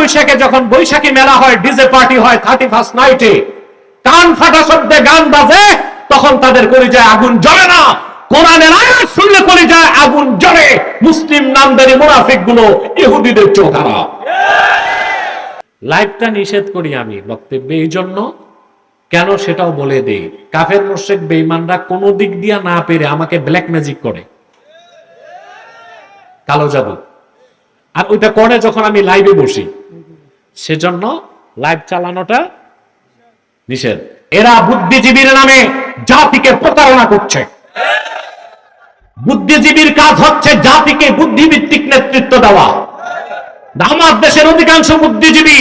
বৈশাখে যখন বৈশাখী মেলা হয়, ডিজে পার্টি হয়, 31st নাইটে কান ফাটা শব্দে গান বাজে, তখন তাদের কলিজায় আগুন জ্বলে না। কোরআনের আয়াত শুনলে কলিজায় আগুন জ্বলে। মুসলিম নামদারি মুনাফিক গুলো ইহুদিদের চোখ খারাপ। লাইভটা নিষেধ করি আমি বক্তব্যে এই জন্য, কেন সেটাও বলে দেই। কাফের মুশরিক বেঈমানরা কোন দিক দিয়া না পেরে আমাকে ব্ল্যাক ম্যাজিক করে, কালো জাদু, আর ওইটা করে যখন আমি লাইভে বসি, সেজন্য লাইভ চালানোটা নিষেধ। এরা বুদ্ধিজীবীর নামে জাতিকে প্রতারণা করছে। বুদ্ধিজীবীর কাজ হচ্ছে জাতিকে বুদ্ধিভিত্তিক নেতৃত্ব দেওয়া। আমার দেশের অধিকাংশ বুদ্ধিজীবী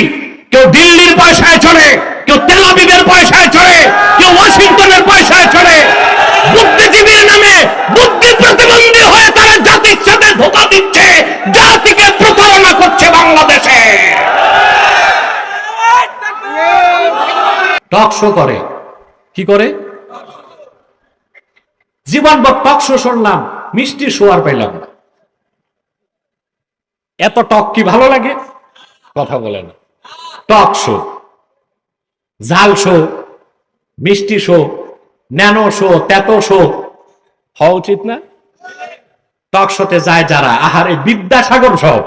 কেউ দিল্লির পয়সায় চলে, কেউ তেল আবিবের পয়সায় চলে, কেউ ওয়াশিংটনের পয়সায় চলে। বুদ্ধিজীবীর নামে বুদ্ধি প্রতিবন্ধী হয়ে তারা জাতির সাথে ধোঁকা দিচ্ছে, জাতিকে প্রতারণা করছে বাংলাদেশে। টক শো করে, কি করে? জীবনভর টক শো শুনলাম, মিষ্টি শো আর পাইলাম না। এত টক কি ভালো লাগে? কথা বলে না। টক শো, জাল শো, মিষ্টি শো, ন্যানো শো, তেতো শো হওয়া উচিত না? টক শোতে যায় যারা, আহারে বিদ্যাসাগর সব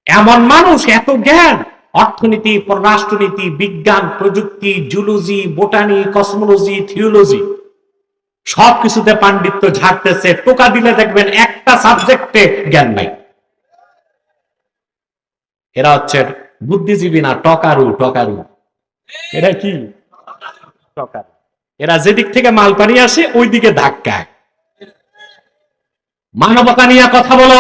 এমন মানুষ, এত জ্ঞান, অর্থনীতি, পররাষ্ট্রনীতি, বিজ্ঞান, প্রযুক্তি, জুলজি, বোটানি, কসমোলজি, থিওলজি, সবকিছুতে পাণ্ডিত্য ঝাড়তেছে। টোকা দিলে দেখবেন একটা সাবজেক্টে জ্ঞান নাই। এরা হচ্ছে বুদ্ধিজীবী না, টকারু। টকারু এরা কি? টকারু। এরা যেদিক থেকে মাল পানি আসে ওই দিকে ধাক্কায়। মানবতা নিয়ে কথা বলো।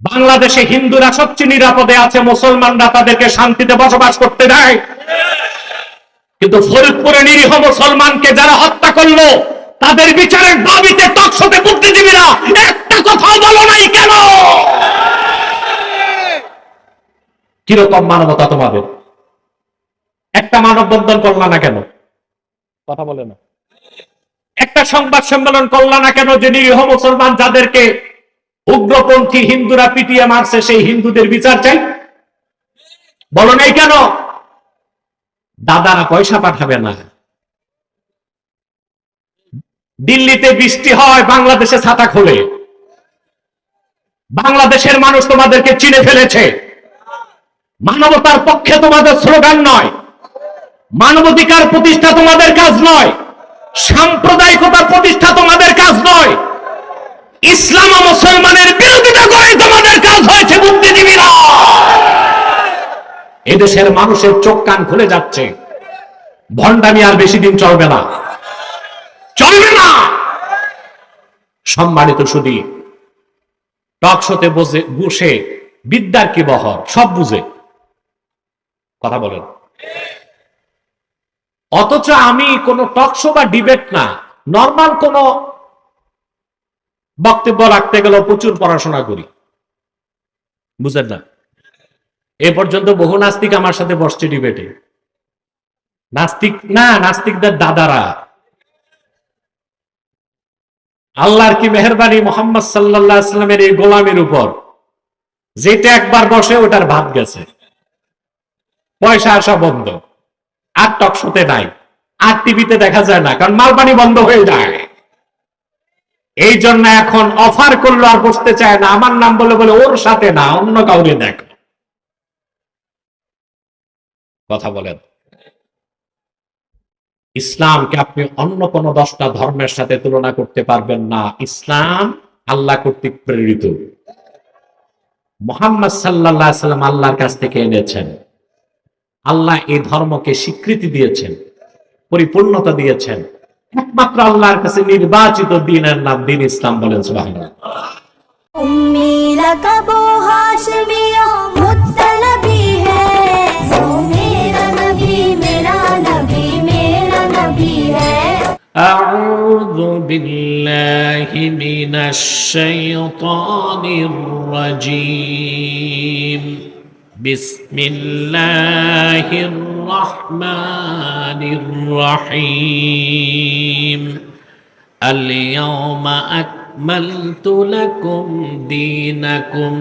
বাংলাদেশে হিন্দুরা সবচেয়ে নিরাপদে আছে, মুসলমানরা তাদেরকে শান্তিতে বসবাস করতে দেয়। কিন্তু ফরিদপুরে নিরীহ মুসলমানকে যারা হত্যা করলো, তাদের বিচারের দাবিতে টকশোতে বুদ্ধিজীবীরা একটা কথা বলো নাই কেন? কিরকম মানবতা তোমাদের? একটা মানববন্ধন করলা না কেন? কথা বলে না। একটা সংবাদ সম্মেলন করলা না কেন যে নিরীহ মুসলমান যাদেরকে উগ্রপন্থী হিন্দুরা পিটিয়ে মারছে সেই হিন্দুদের বিচার চাই? বলো নাই কেন? দাদারা পয়সা পাঠাবে না। দিল্লিতে বৃষ্টি হয়, বাংলাদেশে ছাতা খোলে। বাংলাদেশের মানুষ তোমাদেরকে চিনে ফেলেছে। মানবতার পক্ষে তোমাদের স্লোগান নয়, মানবাধিকার প্রতিষ্ঠা তোমাদের কাজ নয়, সাম্প্রদায়িকতার প্রতিষ্ঠা তোমাদের কাজ নয়, ইসলাম ও মুসলমানের বিরোধিতা করে তোমাদের কাজ হয়েছে বুদ্ধিজীবীরা। এদেশের মানুষের চোখ কান খুলে যাচ্ছে। ভণ্ডামি আর বেশি দিন চলবে না, চলবে না। সম্মানিত সুধী, টকশোতে বসে বিদ্যার কি বহর, সব বুঝে কথা বলেন। অথচ আমি কোন টকশো বা ডিবেট না, নর্মাল কোন বক্তব্য রাখতে গেলে প্রচুর পড়াশোনা করি, বুঝেন না? এ পর্যন্ত বহু নাস্তিক আমার সাথে বসছে ডিবেটে। নাস্তিক না, নাস্তিকদের দাদারা। আল্লাহর কি মেহেরবানি মুহাম্মদ সাল্লাল্লাহু আলাইহি ওয়াসাল্লামের এই গোলামের উপর, যেটা একবার বসে ওটার ভাত গেছে, পয়সা আসা বন্ধ, আর টকশোতে নাই, আর টিভিতে দেখা যায় না, কারণ মালপানি বন্ধ হয়ে যায়। এই জন্য এখন অফার করলো আর বসতে চায় না। আমার নাম বলে বলে ওর সাথে না, অন্য কাউকে দেখ। কথা বলেন। ইসলামকে আপনি অন্য কোন 10টা ধর্মের সাথে তুলনা করতে পারবেন না। ইসলাম আল্লাহ কর্তৃক প্রেরিত। মুহাম্মদ সাল্লাল্লাহু আলাইহি ওয়াসাল্লাম আল্লাহর কাছ থেকে এনেছেন। আল্লাহ এই ধর্মকে স্বীকৃতি দিয়েছেন, পরিপূর্ণতা দিয়েছেন। একমাত্র আল্লাহর কাছে নির্বাচিত দ্বীনের নাম দ্বীন ইসলাম। বলেন সুবহানাল্লাহ। उम्मी लक़ब हाशमिया मुत्तलबी है, वो मेरा नबी मेरा नबी है। أعوذ بالله من الشيطان الرجيم. بسم الله الرحمن الرحيم. اليوم أكملت لكم دينكم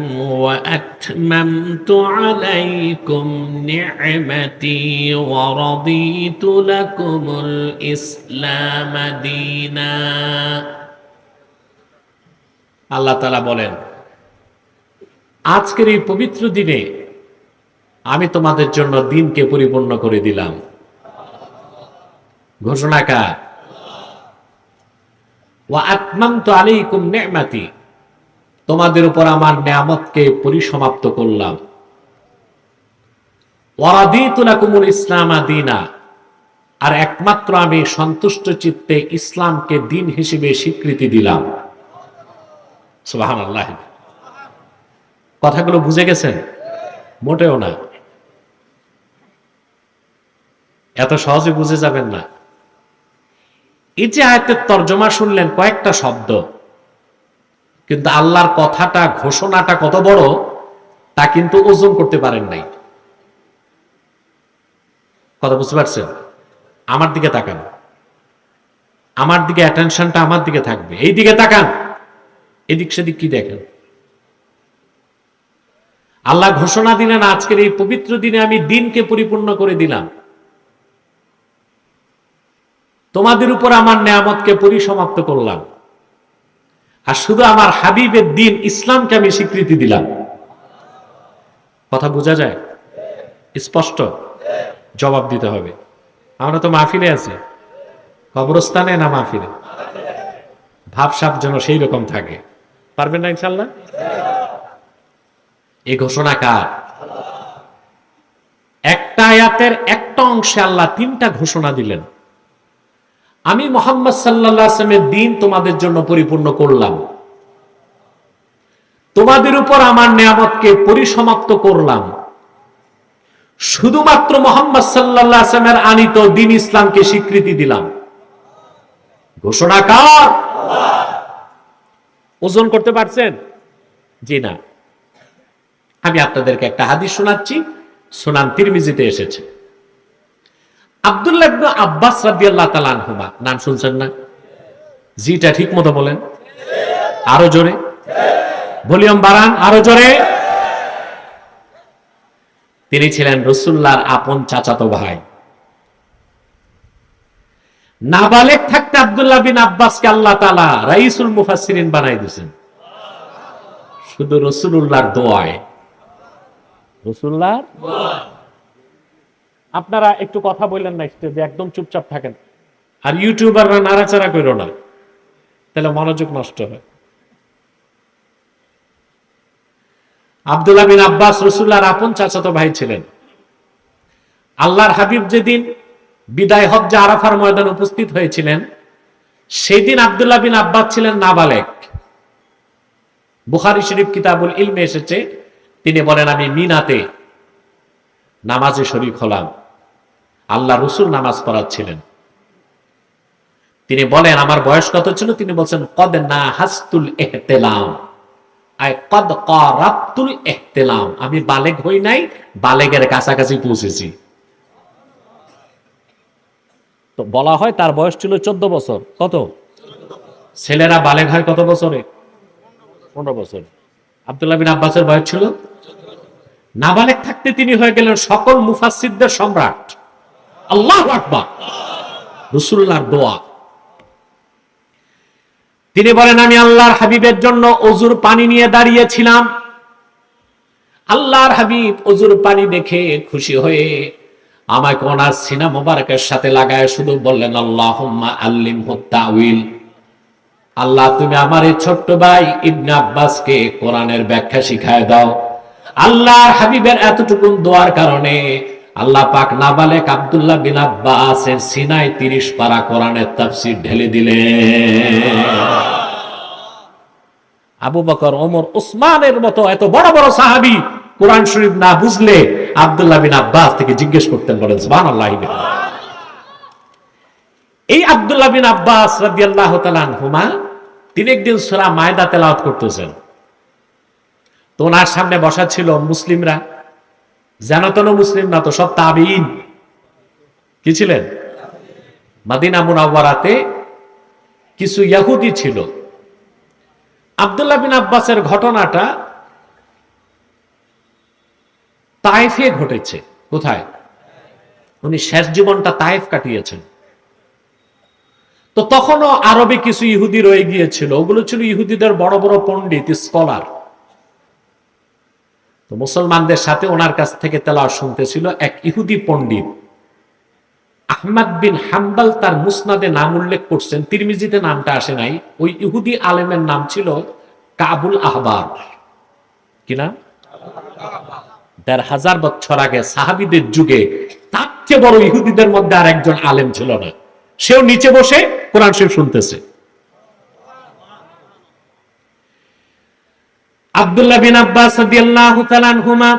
وأتممت عليكم نعمتي ورضيت لكم الإسلام دينا আল্লাহ তাআলা বলেন, আজকের এই পবিত্র দিনে আমি তোমাদের জন্য দিনকে পরিপূর্ণ করে দিলাম। ঘোষণা কার? ওয়া আতমামতু আলাইকুম নি'মাতি, তোমাদের উপর আমার নিয়ামতকে পরিসমাপ্ত করলাম। ওয়া রাদিতু লাকুমুল ইসলাম দীনা, আর একমাত্র আমি সন্তুষ্ট চিত্তে ইসলামকে দিন হিসেবে স্বীকৃতি দিলাম। সুবহানাল্লাহ। কথাগুলো বুঝে গেছেন? মোটেও না, এত সহজে বুঝে যাবেন না। এই যে আয়াতের তর্জমা শুনলেন, কয়েকটা শব্দ, কিন্তু আল্লাহর কথাটা, ঘোষণাটা কত বড় তা কিন্তু ওজন করতে পারেন নাই। কথা বুঝতে পারছেন? আমার দিকে তাকান, আমার দিকে অ্যাটেনশনটা আমার দিকে থাকবে। এই দিকে তাকান, এদিক সেদিক কি দেখেন? আল্লাহ ঘোষণা দিলেন, আজকের এই পবিত্র দিনে আমি দিনকে পরিপূর্ণ করে দিলাম, তোমাদের উপর আমার নিয়ামতকে পরিসমাপ্ত করলাম, আর শুধু আমার হাবিবের দিন ইসলামকে আমি স্বীকৃতি দিলাম। কথা বোঝা যায়? স্পষ্ট? জবাব দিতে হবে। আমরা তো মাহফিলে আছি, কবরস্থানে না মাহফিলে? ভাবসাব যেন সেই রকম থাকে। পারবেন না ইনশাল্লাহ? এই ঘোষণা কার? একটা আয়াতের একটা অংশে আল্লাহ তিনটা ঘোষণা দিলেন। আমি মুহাম্মদ সাল্লাল্লাহু আলাইহি ওয়াসাল্লামের দিন তোমাদের জন্য পরিপূর্ণ করলাম, তোমাদের উপর আমার নিয়ামতকে পরিসমাপ্ত করলাম, শুধুমাত্র মুহাম্মদ সাল্লাল্লাহু আলাইহি ওয়াসাল্লামের আনিত দ্বীন ইসলামকে স্বীকৃতি দিলাম। ঘোষণা কার? ওজন করতে পারছেন? জি না। আমি আপনাদেরকে একটা হাদিস শোনাচ্ছি, সুনান তিরমিজিতে এসেছে। আব্দুল্লাহ ইবনে আব্বাস রাদিয়াল্লাহু তাআলা আনহুমা, নাম শুনছেন না? জিটা ঠিক মতো বলেন, আরো জোরে, ভলিউম বাড়ান, আরো জোরে। তিনি ছিলেন রাসূলুল্লাহর আপন চাচাতো ভাই। নাবালেগ থাকতে আব্দুল্লাহ বিন আব্বাসকে আল্লাহ তাআলা রাইসুল মুফাসসিরিন বানাই দিয়েছেন, শুধু রাসূলুল্লাহর দোয়ায়। রাসূলুল্লাহর দোয়া। আপনারা একটু কথা বললেন না, স্টেজে একদম চুপচাপ থাকেন, আর ইউটিউবাররা নাড়াচাড়া করো না, তাহলে মনোযোগ নষ্ট হয়। আব্দুল্লাহ বিন আব্বাস রাসূলুল্লাহর আপন চাচাতো ভাই ছিলেন। আল্লাহর হাবিব যেদিন বিদায় হজ্জে আরাফার ময়দানে উপস্থিত হয়েছিলেন, সেই দিন আব্দুল্লাহ বিন আব্বাস ছিলেন নাবালেগ। বুখারী শরীফ কিতাবুল ইলমে এসেছে, তিনি বলেন, আমি মিনাতে নামাজে শরীক হলাম, আল্লাহ রাসূল নামাজ পড়াচ্ছিলেন। তিনি বলেন, আমার বয়স কত ছিল? তিনি বলছেন, কদ নাহাসতুল ইহতিলাম, আই কদ কারাবতুল ইহতিলাম, আমি বালেগ হই নাই, বালেগের কাছাকাছি পৌঁছেছি। তো বলা হয় তার বয়স ছিল 14 বছর। কত? ছেলেরা বালেগ হয় কত বছরে? 15 বছর। আব্দুল্লাহ বিন আব্বাসের বয়স ছিল, নাবালেগ থাকতে তিনি হয়ে গেলেন সকল মুফাসসিরদের সম্রাট। আল্লাহু আকবার। রাসূলুল্লাহর দোয়া। তিনি বলেন, আমি আল্লাহর হাবিবের জন্য ওযুর পানি নিয়ে দাঁড়িয়েছিলাম। আল্লাহর হাবিব ওযুর পানি দেখে খুশি হয়ে আমাকে ওনার সিনা মোবারকের সাথে লাগায় শুধু বললেন, আল্লাহুম্মা আল্লিমহু তাউইল, আল্লাহ তুমি আমার এই ছোট্ট ভাই ইবনে আব্বাসকে কোরআনের ব্যাখ্যা শিখায় দাও। আল্লাহর হাবিবের এতটুকু দোয়ার কারণে আল্লাহ পাক নাবালেক আব্দুল্লাহ বিন আব্বাসের সিনায় 30 পারা কোরআনের তাফসীর ঢেলে দিলেন। আবু বকর, ওমর, ওসমানের মতো এত বড় বড় সাহাবী কোরআন শরীফ না বুঝলে আব্দুল্লাহ বিন আব্বাস থেকে জিজ্ঞেস করতেন। বলেন সুবহানাল্লাহ। এই আব্দুল্লাহ বিন আব্বাস রাদিয়াল্লাহু তাআলা আনহুমা, তিনি একদিন সূরা মায়দা তেলাওয়াত করতেছেন। তো ওনার সামনে বসা ছিল মুসলিমরা, জানাতন মুসলিম না তো, সব তাবিঈন। কি ছিলেন? মদিনা মুনাওয়ারাতে কিছু ইহুদি ছিল, আব্দুল্লাহ বিন আব্বাসের ঘটনাটা তায়েফে ঘটেছে। কোথায়? উনি শেষ জীবনটা তায়েফ কাটিয়েছেন। তো তখনও আরবে কিছু ইহুদি রয়ে গিয়েছিল, ওগুলো ছিল ইহুদিদের বড় বড় পণ্ডিত, স্কলার। তো মুসলমানদের সাথে ওনার কাছ থেকে তেলাওয়াত শুনতেছিল এক ইহুদি পণ্ডিত। আহমদ বিন হাম্বল তার মুসনাদে নাম উল্লেখ করছেন, তিরমিজিতে নামটা আসে নাই। ওই ইহুদি আলেমের নাম ছিল কাবুল আহবার। কি নাম? ১৫০০ বছর আগে সাহাবীদের যুগে তার চেয়ে বড় ইহুদিদের মধ্যে আর একজন আলেম ছিল না। সেও নিচে বসে কোরআন শরীফ শুনতেছে। আব্দুল্লাহ বিন আব্বাস রাদিয়াল্লাহু তাআলা আনহুমা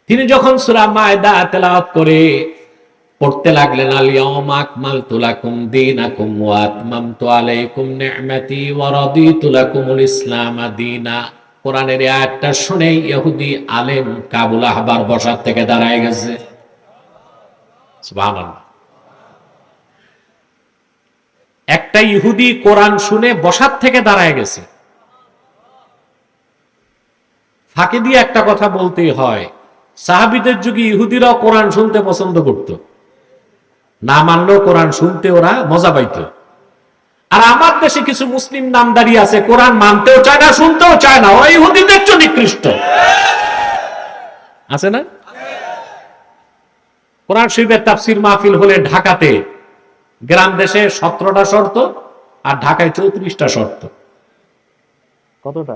তিনি যখন সূরা মায়দা তেলাওয়াত করে পড়তে লাগলেন, আল ইয়াউমা আকমালতু লাকুম দীনাকুম ওয়া আতমামতু আলাইকুম নি'মাতি ওয়া রাদিতু লাকুমুল ইসলাম দীনা, কোরআনের এই আয়াতটা শুনে ইহুদি আলেম কাবুল আহবার বসার থেকে দাঁড়ায় গেছে। সুবহানাল্লাহ। একটা ইহুদি কোরআন শুনে বসার থেকে দাঁড়ায় গেছে। ফাঁকে দিয়ে একটা কথা বলতেই হয়, সাহাবীদের যুগে ইহুদিরাও কোরআন শুনতে পছন্দ করত, না মানলেও কোরআন শুনতে ওরা মজা পাইত। আর আমার দেশে কিছু মুসলিম নামদারি আছে, কোরআন মানতেও চায় না, শুনতেও চায় না, ওরা ইহুদিদের চেয়ে নিকৃষ্ট। আছে না? কোরআন শরীফের তাফসীর মাহফিল হলে ঢাকাতে, গ্রাম দেশে 17টা শর্ত আর ঢাকায় 34টা শর্ত। কতটা?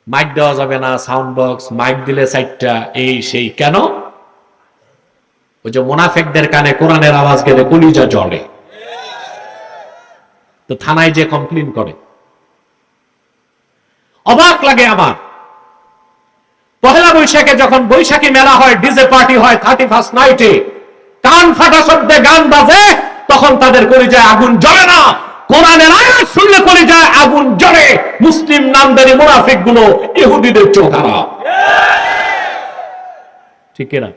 মাইক দেওয়া যাবে না, সাউন্ড বক্স, মাইক দিলে 4টা, এই সেই। কেন? ওই যে মুনাফিকদের কানে কোরআনের আওয়াজ গেলে কলিজা জ্বলে, তো থানায় যে কমপ্লেইন করে। অবাক লাগে আমার, পহেলা বৈশাখে যখন বৈশাখী মেলা হয়, ডিজে পার্টি হয়, 31st নাইটে কান ফাটা শব্দে গান বাজে, তখন তাদের কলিজায় আগুন জ্বলে না। কোরআনের আয়াত শুনলে কলিজায় আগুন জ্বলে। মুসলিম নামদারি মুনাফিক গুলো ইহুদিদের চোখ খারাপ, ঠিক না?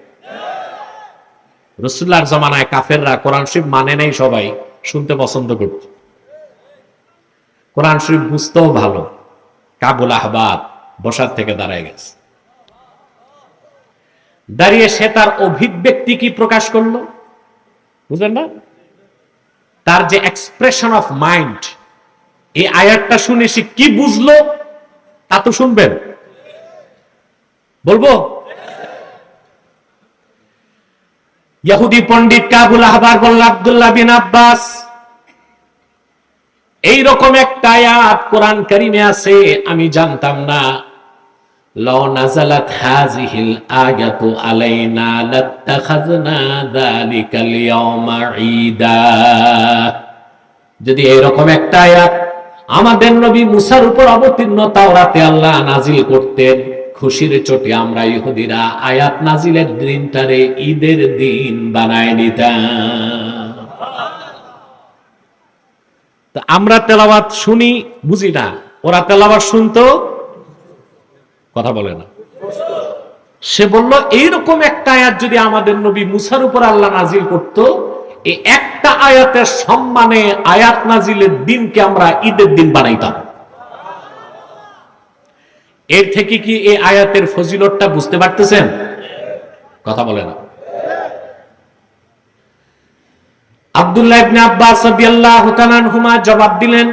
রাসূলুল্লাহর জামানায় কাফেররা কোরআন শরীফ মানে নাই, সবাই শুনতে পছন্দ করত, কোরআন শরীফ বুঝতেও ভালো। কাবুল আহবার বসার থেকে দাঁড়ায় গেছে। দাঁড়িয়ে সে তার অভিব্যক্তি কি প্রকাশ করলো বুঝলেন না? তার যে এক্সপ্রেশন অফ মাইন্ড, এই আয়াতটা শুনে সে কি বুঝলো তা তো শুনবেন, বলবো। ইহুদি পণ্ডিত কাবুল আহবার বলল, আব্দুল্লাহ বিন আব্বাস, এইরকম একটা আয়াত কোরআন কারীমে আছে, আমি জানতাম না। লাউ নাযালাত হাযিহিল আয়াতু আলাইনা লাত্তাখাযনা যালিকাল ইয়াওমা ঈদা, যদি এরকম একটা আয়াত আমাদের নবী মুসার উপর অবতীর্ণ তাওরাতে আল্লাহ নাজিল করতেন, খুশির চোটে আমরা ইহুদিরা আয়াত নাজিলের দিনটারে ঈদের দিন বানায় নিতাম। তো আমরা তেলাওয়াত শুনি, বুঝি না, ওরা তেলাওয়াত শুনতো, কথা বলে না। সে বলল, এইরকম একটা আয়াত যদি আমাদের নবী মুসার উপর আল্লাহ নাজিল করত, এই একটা আয়াতের সম্মানে আয়াত নাজিলের দিনকে আমরা ঈদের দিন বানাইতাম। এর থেকে কি এই আয়াতের ফজিলতটা বুঝতে পারতেছেন? কথা বলে না। আব্দুল্লাহ ইবনে আব্বাস রাদিয়াল্লাহু তাআলা আনহুমা জবাব দিলেন,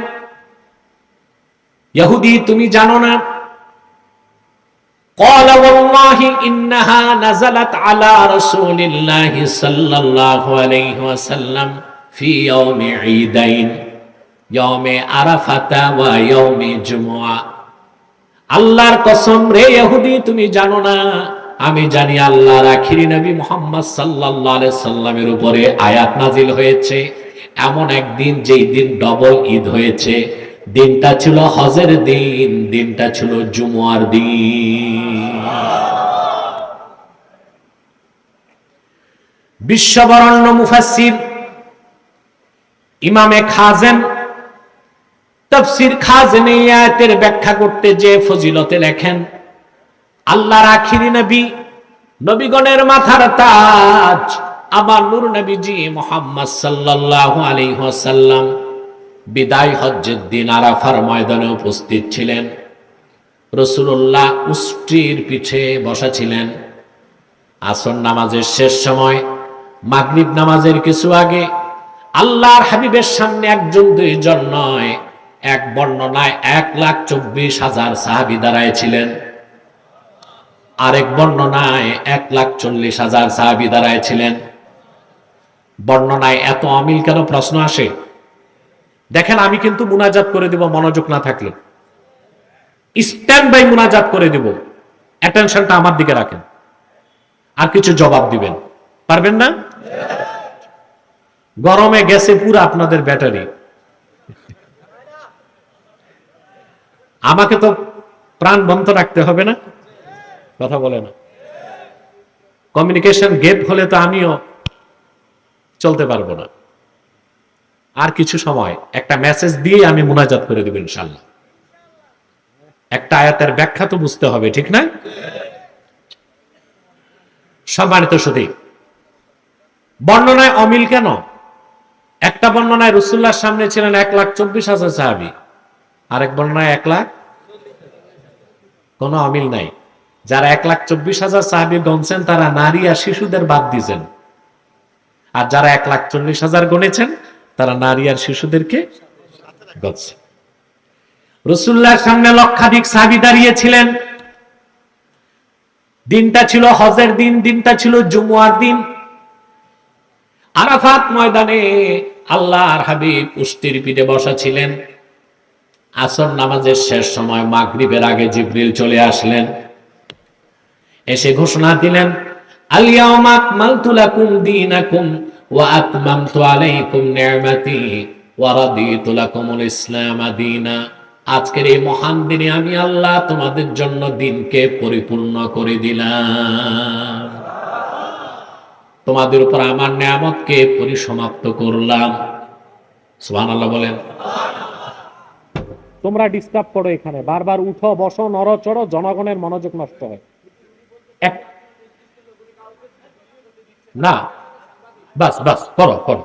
ইহুদি তুমি জানো না? قال والله إنها نزلت على رسول الله صلى الله عليه وسلم في يوم عيدين يوم عرفة ويوم جمعة। আল্লাহর কসম রে ইহুদি তুমি জানো না, আমি জানি আল্লাহর আখিরি নবী মুহাম্মদ সাল্লাল্লাহু আলাইহি সাল্লামের উপরে আয়াত নাজিল হয়েছে এমন একদিন, যেই দিন ডবল ঈদ হয়েছে। দিনটা ছিল হজের দিন, দিনটা ছিল জুমআর দিন। বিশ্ববরণ্য মুফাসসির ইমামে খাজেন তাফসীর খাজেন এই আয়াতের ব্যাখ্যা করতে যে ফজিলতে লেখেন, আল্লাহর আখিরি নবী, নবীগণের মাথার তাজ আমার নূর নবীজি মুহাম্মদ সাল্লাল্লাহু আলাইহি ওয়াসাল্লাম বিদায় হজ্জের দিন আরাফার ময়দানে উপস্থিত ছিলেন। রাসূলুল্লাহ উষ্ট্রির পিঠে বসা ছিলেন। আসর নামাজের শেষ সময়, মাগরিব নামাজের কিছু আগে আল্লাহর হাবিবের সামনে একজন দুইজন নয়, এক বর্ণনায় 1,24,000 সাহাবী দাঁড়ায় ছিলেন, আরেক বর্ণনায় 1,40,000 সাহাবী দাঁড়ায় ছিলেন। বর্ণনায় এত অমিল কেন প্রশ্ন আসে? দেখেন, আমি কিন্তু মুনাজাত করে দিব মনোযোগ না থাকলে, স্ট্যান্ড বাই মুনাজাত করে দিব, অ্যাটেনশনটা আমার দিকে রাখেন, আর কিছু জবাব দিবেন, পারবেন না? গরমে গেছে পুরো আপনাদের ব্যাটারি। আমাকে তো প্রাণ বন্ধ রাখতে হবে না? কথা বলে না। কমিউনিকেশন গ্যাপ হলে তো আমিও চলতে পারবো না। আর কিছু সময় একটা মেসেজ দিয়ে আমি মুনাজাত করে দেব ইনশাআল্লাহ। একটা আয়াতের ব্যাখ্যা তো বুঝতে হবে, ঠিক না? সম্মানিত সুধী, বর্ণনায় অমিল কেন? একটা বর্ণনায় রাসূলুল্লাহর সামনে ছিলেন 1,24,000 সাহাবী, আরেক বর্ণনায় 1 লাখ। কোনো অমিল নাই। যারা 1,24,000 সাহাবী গণছেন তারা নারী আর শিশুদের বাদ দিয়েছেন, আর যারা 1,40,000 গণেছেন তারা নারী আর শিশুদেরকে গণছেন। রাসূলুল্লাহর সামনে লক্ষাধিক সাহাবী দাঁড়িয়েছিলেন। দিনটা ছিল হজের দিন, দিনটা ছিল জুমুয়ার দিন। আরাফাত ময়দানে আল্লাহর হাবিব উষ্ট্রির পিঠে বসা ছিলেন। আসর নামাজের শেষ সময়, মাগরিবের আগে জিবরিল চলে আসলেন, এসে ঘোষণা দিলেন, আল ইয়াউমা আকমালতু লাকুম দীনাকুম ওয়া আতমামতু আলাইকুম নি'মাতি ওয়া রাদিতু লাকুমুল ইসলাম দীনা। আজকের এই মহান দিনে আমি আল্লাহ তোমাদের জন্য দিনকে পরিপূর্ণ করে দিলাম, তোমাদের উপর আমার নিয়ামতকে পরিসমাপ্ত করলাম। সুবহানাল্লাহ বলেন। তোমরা ডিস্টার্ব করো, এখানে বারবার উঠো বসো নড়চড়ো, জনগণের মনোযোগ নষ্ট হয়। না, বাস বাস, করো করো,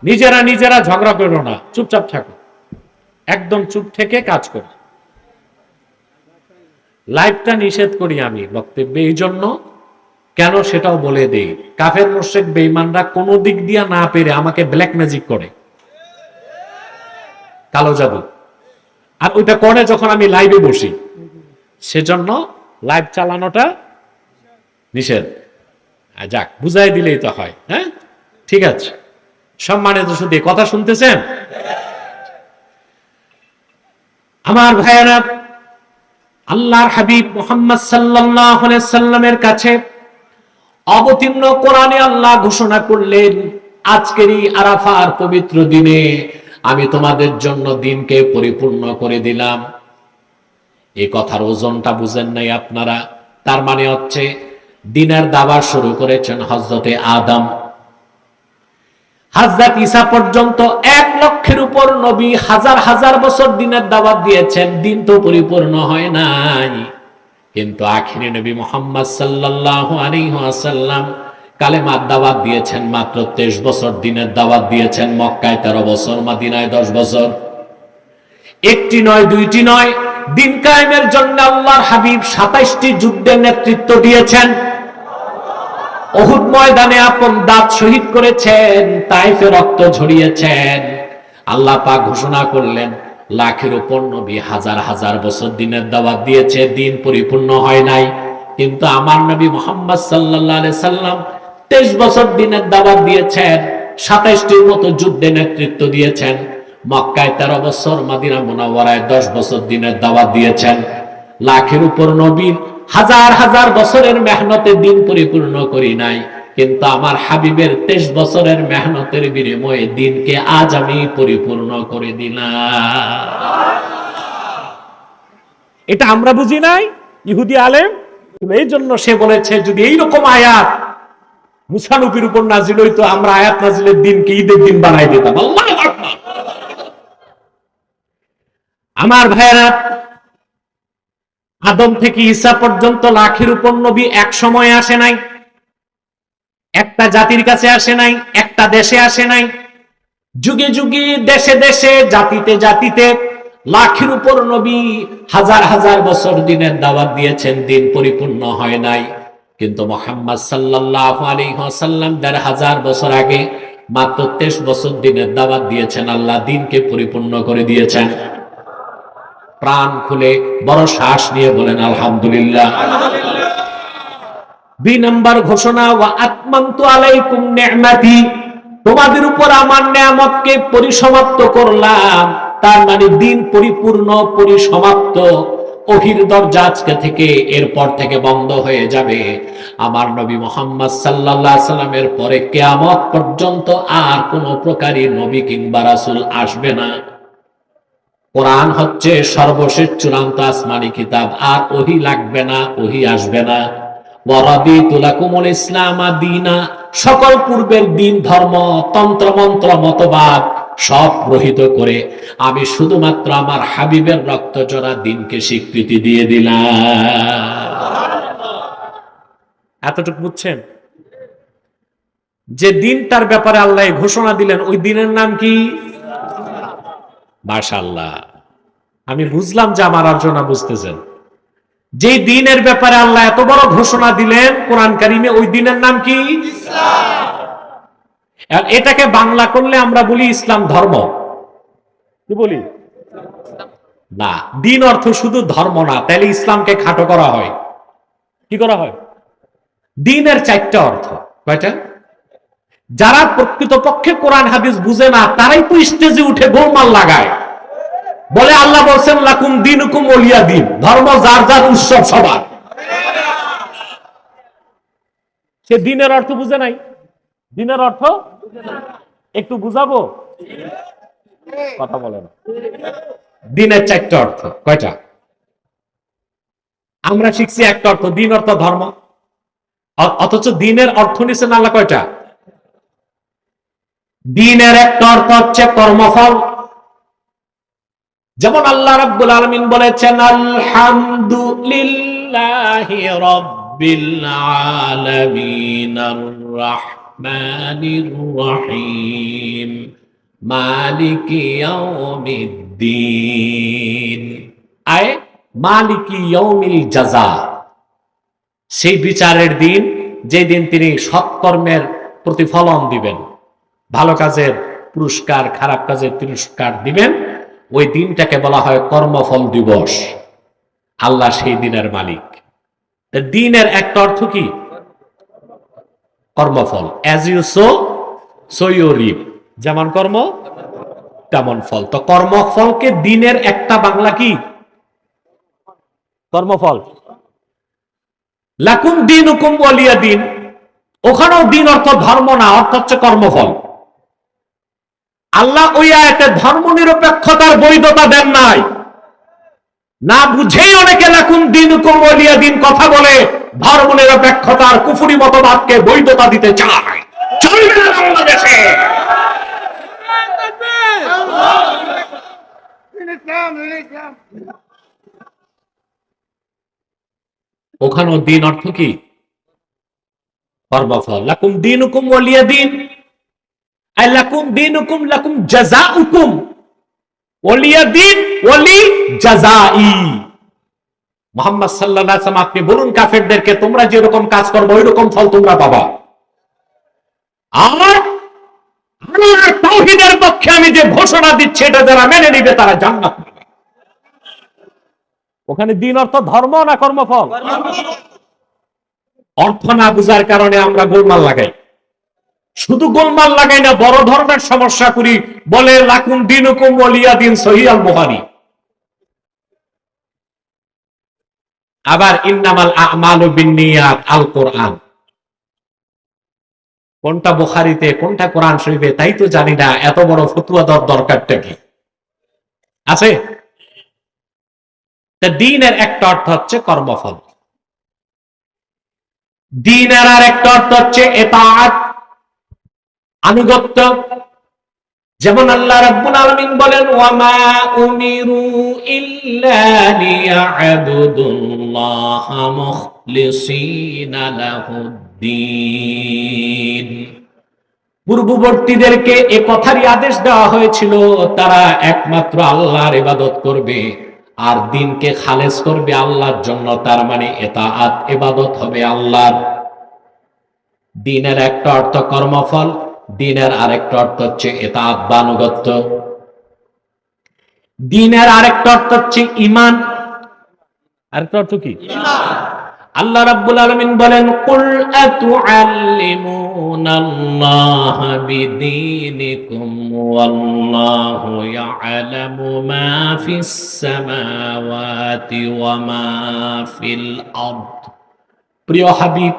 নিজেরা নিজেরা ঝগড়া করো না, চুপচাপ থাকো, একদম চুপ থেকে কাজ করো। লাইভটা নিষেধ করি আমি বক্তব্যে, এই জন্য কেন সেটাও বলে দেই। কাফের মুশরিক বেঈমানরা কোন দিক দিয়া না পেরে আমাকে ব্ল্যাক ম্যাজিক করে, কালো জাদু, আর ওইটা করে যখন আমি লাইভে বসি, সেজন্য লাইভ চালানোটা নিষেধ। যাক, বুঝাই দিলেই তো হয়। হ্যাঁ, ঠিক আছে। সম্মানিত সুধী, কথা শুনতেছেন আমার ভাইয়েরা? আল্লাহর হাবিব মুহাম্মদ সাল্লাল্লাহু আলাইহি সাল্লামের কাছে অবতীর্ণ কোরআনে আল্লাহ ঘোষণা করলেন, আজকের এই আরাফার পবিত্র দিনে আমি তোমাদের জন্য দিনকে পরিপূর্ণ করে দিলাম। এই কথার ওজনটা বুঝেন নাই আপনারা? তার মানে হচ্ছে দিনের দাওয়াত শুরু করেছেন হযরতে আদম, হযরত ঈসা পর্যন্ত 1 লক্ষের উপর নবী হাজার হাজার বছর দিনের দাওয়াত দিয়েছেন, দিন তো পরিপূর্ণ হয় নাই। কিন্তু আখিরি নবী মুহাম্মদ সাল্লাল্লাহু আলাইহি ওয়াসাল্লাম কালেমার দাওয়াত দিয়েছেন মাত্র 23 বছর, দিনের দাওয়াত দিয়েছেন মক্কায় 13 বছর, মদিনায় 10 বছর। একটি নয়, দুইটি নয়, দিন কায়েমের জন্য আল্লাহর হাবিব 27টি যুদ্ধের নেতৃত্ব দিয়েছেন। উহুদ ময়দানে আপন দাঁত শহীদ করেছেন, তাইফে রক্ত ঝরিয়েছেন। আল্লাহ পাক ঘোষণা করলেন, লাখের উপর নবী হাজার হাজার বছর দিনের দাওয়াত দিয়েছে, দিন পরিপূর্ণ হয় নাই। কিন্তু আমার নবী মুহাম্মদ সাল্লাল্লাহু আলাইহি সাল্লাম 23 বছর দিনের দাওয়াত দিয়েছেন, 27টির মতো যুদ্ধে নেতৃত্ব দিয়েছেন। মক্কায় 13 বছর, মদিনা মুনাওয়ারায় 10 বছর দিনের দাওয়াত দিয়েছেন। লাখের উপর নবীর হাজার হাজার বছরের মেহনতে দিন পরিপূর্ণ করি নাই, কিন্তু আমার হাবিবের 23 বছরের মেহনতের বিনিময়ে দিনকে আজ আমি পরিপূর্ণ করে দিলাম। এটা আমরা বুঝি নাই, ইহুদি আলেম। এই জন্য সে বলেছে, যদি এইরকম আয়াত মুসা নবীর উপর নাজিল হইতো, আমরা আয়াত নাজিলের দিনকে ঈদের দিন বানাই দিতাম। আল্লাহু আকবার। আমার ভাইয়েরা, আদম থেকে ঈসা পর্যন্ত লাখের উপর নবী এক সময়ে আসে নাই, একটা জাতির কাছে আসে নাই, একটা দেশে আসে নাই। যুগে যুগে দেশে দেশে জাতিতে জাতিতে লাখের উপর নবী হাজার হাজার বছর দিনের দাওয়াত দিয়েছেন, দিন পরিপূর্ণ হয় নাই। কিন্তু মুহাম্মদ সাল্লাল্লাহু আলাইহি ওয়াসাল্লাম ১৫০০ বছর আগে মাত্র ২৩ বছর দিনের দাওয়াত দিয়েছেন, আল্লাহ দিনকে পরিপূর্ণ করে দিয়েছেন। প্রাণ খুলে বড় শ্বাস নিয়ে বলেন আলহামদুলিল্লাহ। ২ নম্বর ঘোষণা, ওয়া আতমামতু আলাইকুম নি'মাতি, তোমাদের উপর আমার নিয়ামতকে পরিসমাপ্ত করলাম। তার মানে দিন পরিপূর্ণ, পরিসমাপ্ত। ওহীর দরজা আজকে থেকে এরপর থেকে বন্ধ হয়ে যাবে। আমার নবী মুহাম্মদ সাল্লাল্লাহু আলাইহি সাল্লামের পরে কিয়ামত পর্যন্ত আর কোন প্রকারই নবী কিংবা রাসূল আসবে না। কোরআন হচ্ছে সর্বশেষ চূড়ান্ত আসমানি কিতাব, আর ওহী লাগবে না, ওহী আসবে না। ওয়ারাদিতু লাকুমুল ইসলাম দীনা, সকল পূর্বের দিন ধর্ম তন্ত্র মন্ত্র মতবাদ সব রহিত করে আমি শুধুমাত্র আমার হাবিবের রক্ত জোড়া দিনকে স্বীকৃতি দিয়ে দিলাম। এতটুকু বুঝছেন যে দিনটার ব্যাপারে আল্লাহ ঘোষণা দিলেন, ওই দিনের নাম কি? মাশাআল্লাহ, আমি বুঝলাম যে আমার আলোচনা বুঝতেছেন। যে দিনের ব্যাপারে আল্লাহ এত বড় ঘোষণা দিলেন কোরআন কারিমে, ওই দিনের নাম কি? ইসলাম। এটাকে বাংলা করলে আমরা বলি ইসলাম ধর্ম। কি বলি? না, দিন অর্থ শুধু ধর্ম না, তাহলে ইসলামকে খাটো করা হয়। কি করা হয়? দিনের 4টা অর্থ। কয়টা? যারা প্রকৃতপক্ষে কোরআন হাদিস বুঝে না তারাই তো স্টেজে উঠে গোলমাল লাগায়, বলে আল্লাহ বলছেন লাকুম দীনুকুম ওয়ালিয়া দিন, ধর্ম যার যার, উৎসব সবার। সে দিনের অর্থ বুঝে নাই। দিনের অর্থ একটু বুঝাবো? কথা বলে না। দিনের 4টা অর্থ। কয়টা? আমরা শিখছি একটা অর্থ, দিন অর্থ ধর্ম। অথচ দিনের অর্থ নিছেন আল্লাহ কয়টা? দিনের একটা অর্থ হচ্ছে কর্মফল। যেমন আল্লাহ রাব্বুল আলামিন বলেছেন আলহামদুলিল্লাহি রাব্বিল আলামিন আর রাহমানির রহিম মালিকি ইয়াউমিদ্দিন। আয় মালিকি ইয়াউমিল জাযা, সেই বিচারের দিন, যে দিন তিনি সৎকর্মের প্রতিফলন দিবেন, ভালো কাজের পুরস্কার, খারাপ কাজের পুরস্কার দিবেন। ওই দিনটাকে বলা হয় কর্মফল দিবস। আল্লাহ সেই দিনের মালিক। দিনের একটা অর্থ কি? কর্মফল। As you sow so you reap, যেমন কর্ম তেমন ফল। তো কর্মফলকে দিনের একটা বাংলা কি? কর্মফল। লাকুম দীনুকুম ওয়ালিয়া দিন, ওখানেও দিন অর্থ ধর্ম না, অর্থ হচ্ছে কর্মফল। আল্লাহ ওই আয়াতে ধর্ম নিরপেক্ষতার বৈধতা দেন নাই। না বুঝেই অনেকে লাকুম দীনুকুম ওয়ালিয়া দিন কথা বলে ধর্ম নিরপেক্ষতার কুফরি মতবাদকে বৈধতা দিতে চায়। চলবে না বাংলাদেশে। ওখানেও দিন অর্থ কি? কর্মফল। লাকুম দীনুকুম ওয়ালিয়া দিন, আই লাকুম দীনুকুম লাকুম জাযাউকুম, ওয়ালিয়া দিন ওয়ালি জাযাই। মুহাম্মদ সাল্লাল্লাহু আলাইহি ওয়াসাল্লাম আপনি বলুন কাফেরদেরকে, তোমরা যেরকম কাজ করবে ওই রকম ফল তোমরা পাবা। আর আল্লাহর তাওহীদের পক্ষে আমি যে ঘোষণা দিচ্ছি এটা যারা মেনে নিবে তারা জান্নাত পাবে। ওখানে দিন অর্থ ধর্ম না কর্মফল? অর্থ না বুঝার কারণে আমরা গোলমাল লাগাই। শুধু গোলমাল লাগাই না, বড় ধরনের সমস্যা করি। বলে লাকুম দীনুকুম ওয়ালিয়া দিন, সহিহ আল বুখারী। আবার ইন্নামাল আমালু বিন্নিয়াত, আল কোরআন। কোনটা বুখারীতে কোনটা কোরআন শরীফে তাই তো জানি না, এত বড় ফতোয়া দেওয়ার দরকারটা কি আছে? দিনের একটা অর্থ হচ্ছে কর্মফল, দিনের আর একটা অর্থ হচ্ছে ইতাআত, আনুগত্য। যেমন আল্লাহ রাব্বুল আলামিন বলেন ওয়ামা উমিরু ইল্লা লিয়া'বুদুল্লাহা মুখলিসিনা লাহুদ্দীন। পূর্ববর্তীদেরকে এ কথারই আদেশ দেওয়া হয়েছিল, তারা একমাত্র আল্লাহর ইবাদত করবে আর দিনকে খালেস করবে আল্লাহর জন্য। তার মানে ইতাআত ইবাদত হবে আল্লাহর। দিনের একটা অর্থ কর্মফল, দিনের আরেকটা অর্থ হচ্ছে ইতাআত বা আনুগত্য। দিনের আরেকটা অর্থ হচ্ছে ঈমান। আরেকটা অর্থ কি? আল্লাহ রাব্বুল আলামিন বলেন, কুল আতুআল্লিমুনাল্লাহা বিদীনিকুম ওয়াল্লাহু ইয়ালামু মা ফিস সামাওয়াতি ওয়া মা ফিল আরদ। প্রিয় হাবিব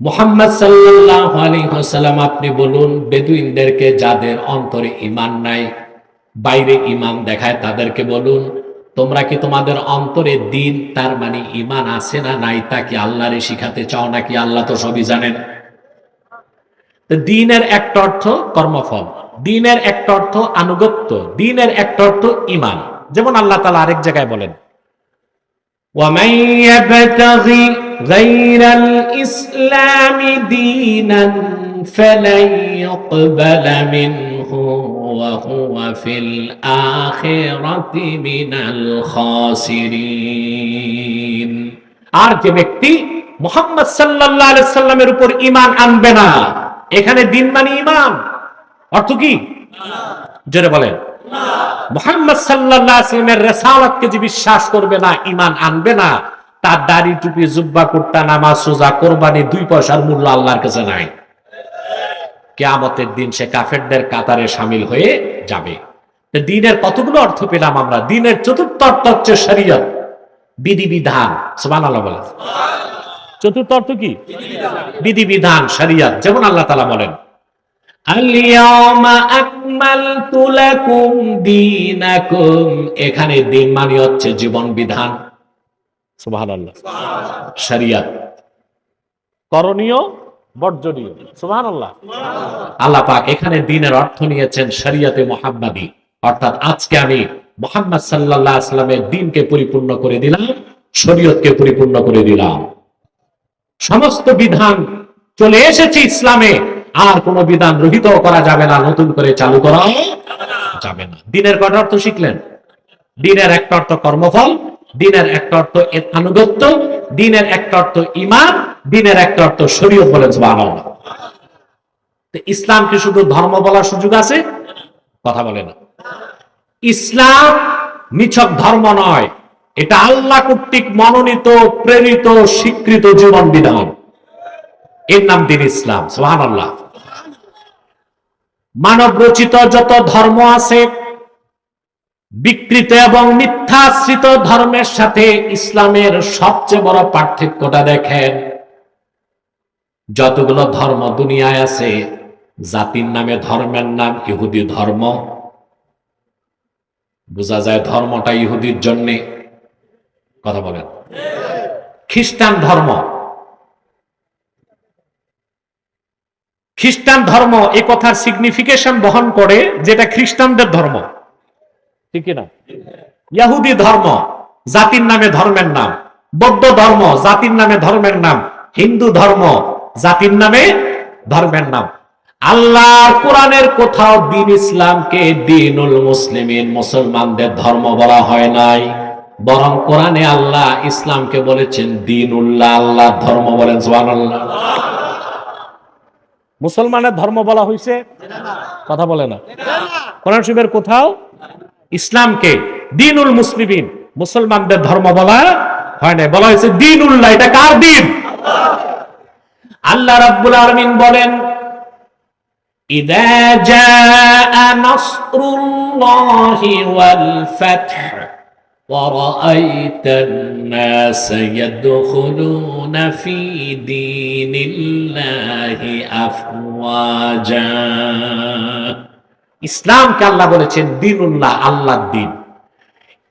মুহাম্মদ সাল্লাল্লাহু আলাইহি ওয়াসাল্লাম, আপনি বলুন বেদুইনদেরকে, যাদের অন্তরে ঈমান নাই, বাইরে ঈমান দেখায়, তাদেরকে বলুন, তোমরা কি তোমাদের অন্তরে দিন, তার মানে ঈমান আছে না নাই, তা কি আল্লাহরে শিখাতে চাও নাকি? আল্লাহ তো সবই জানেন। তো দিনের একটা অর্থ কর্মফল, দিনের একটা অর্থ আনুগত্য, দিনের একটা অর্থ ঈমান। যেমন আল্লাহ তাআলা আরেক জায়গায় বলেন, وَمَن يَبْتَغِي غَيْرَ الْإِسْلَامِ دِينًا فَلَن يُقْبَلَ مِنْهُ وَهُوَ فِي الْآخِرَةِ مِنَ الْخَاسِرِينَ। আর যে ব্যক্তি মুহাম্মদ সাল্লাল্লাহু আলাইহি সাল্লামের উপর ঈমান আনবে না, এখানে দিন মানে ঈমান, অর্থ কি? জোরে বলেন। মুহাম্মদ সাল্লাল্লাহু আলাইহি ওয়াসাল্লামের রিসালাতকে যে বিশ্বাস করবে না, ঈমান আনবে না, তার দাড়ি টুপি জুব্বা কুর্তা নামাজ রোজা কোরবানি 2 পয়সার মূল্য আল্লাহর কাছে নাই। কিয়ামতের দিন সে কাফেরদের কাতারে শামিল হয়ে যাবে। তো দিনের কতগুলো অর্থ পেলাম আমরা। দিনের চতুর্থ অর্থ হচ্ছে শরীয়ত, বিধিবিধান। সুবহানাল্লাহ বলেন। চতুর্থ অর্থ কি? বিধিবিধান, শরীয়ত। যেমন আল্লাহ তাআলা বলেন, আল-ইয়াওমা আকমালতু লাকুম দীনাকুম। এখানে দিন মানে হচ্ছে জীবন বিধান। সুবহানাল্লাহ। শরীয়ত, করণীয় বর্জনীয়। সুবহানাল্লাহ। আল্লাহ পাক এখানে দিনের অর্থ নিয়েছেন শরীয়তে মুহাম্মাদি, অর্থাৎ আজকে আমি মুহাম্মদ সাল্লাল্লাহু আলাইহি ওয়াসাল্লামের দ্বীনকে পরিপূর্ণ করে দিলাম, শরীয়তকে পরিপূর্ণ করে দিলাম। সমস্ত বিধান চলে এসেছে ইসলামে, আর কোন বিধান রহিত করা যাবে না, নতুন করে চালু করা যাবে না। দিনের কত অর্থ শিখলেন? দিনের একটা অর্থ কর্মফল, দিনের একটা অর্থ আনুগত্য, দিনের একটা অর্থ ঈমান, দিনের একটা অর্থ শরীয়ত। বলেন সুবহানাল্লাহ। তো ইসলাম কি শুধু ধর্ম বলার সুযোগ আছে? কথা বলে না। ইসলাম নিছক ধর্ম নয়, এটা আল্লাহ কর্তৃক মনোনীত, প্রেরিত, স্বীকৃত জীবন বিধান। এর নাম দিন ইসলাম। সুবহানাল্লাহ। মানব রচিত যত ধর্ম আছে, বিকৃত এবং মিথ্যাশ্রিত ধর্মের সাথে ইসলামের সবচেয়ে বড় পার্থক্যটা দেখেন। যতগুলো ধর্ম দুনিয়ায় আছে, জাতির নামে ধর্মের নাম ইহুদি ধর্ম। বোঝা যায় ধর্মটা ইহুদির জন্য। কথা বলেন। খ্রিস্টান ধর্ম, খ্রিস্টান ধর্ম এই কথার সিগনিফিকেশন বহন করে, যেটা খ্রিস্টানদের ধর্ম, ঠিক না? ইহুদি ধর্ম জাতির নামে ধর্মের নাম, বৌদ্ধ ধর্ম জাতির নামে ধর্মের নাম, হিন্দু ধর্ম জাতির নামে ধর্মের নাম। আল্লাহর কোরআনের কোথাও দ্বীন ইসলামকে দ্বীনুল মুসলিমিন, মুসলমানদের ধর্ম বলা হয় নাই, বরং কোরআনে আল্লাহ ইসলামকে বলেছেন দ্বীনুল্লাহ, আল্লাহর ধর্ম। বলেন সুবহানাল্লাহ। মুসলমানের ধর্ম বলা হয়েছে? কথা বলে না। কোরআন শরীফের কোথাও ইসলামকে দ্বীনুল মুসলিমিন, মুসলমানদের ধর্ম বলা হয় না, বলা হয়েছে দ্বীনুল্লাহ। এটা কার দ্বীন? আল্লাহ রাব্বুল আলামিন বলেন, ইযা জাআ নাসরুল্লাহি ওয়াল ফাতহ ওয়া রাআইতান নাস ইয়াদখুলুনা ফি দীনিল্লাহি আফওয়াজা। ইসলামকে আল্লাহ বলেছেন দ্বীনুল্লাহ, আল্লাহর দ্বীন।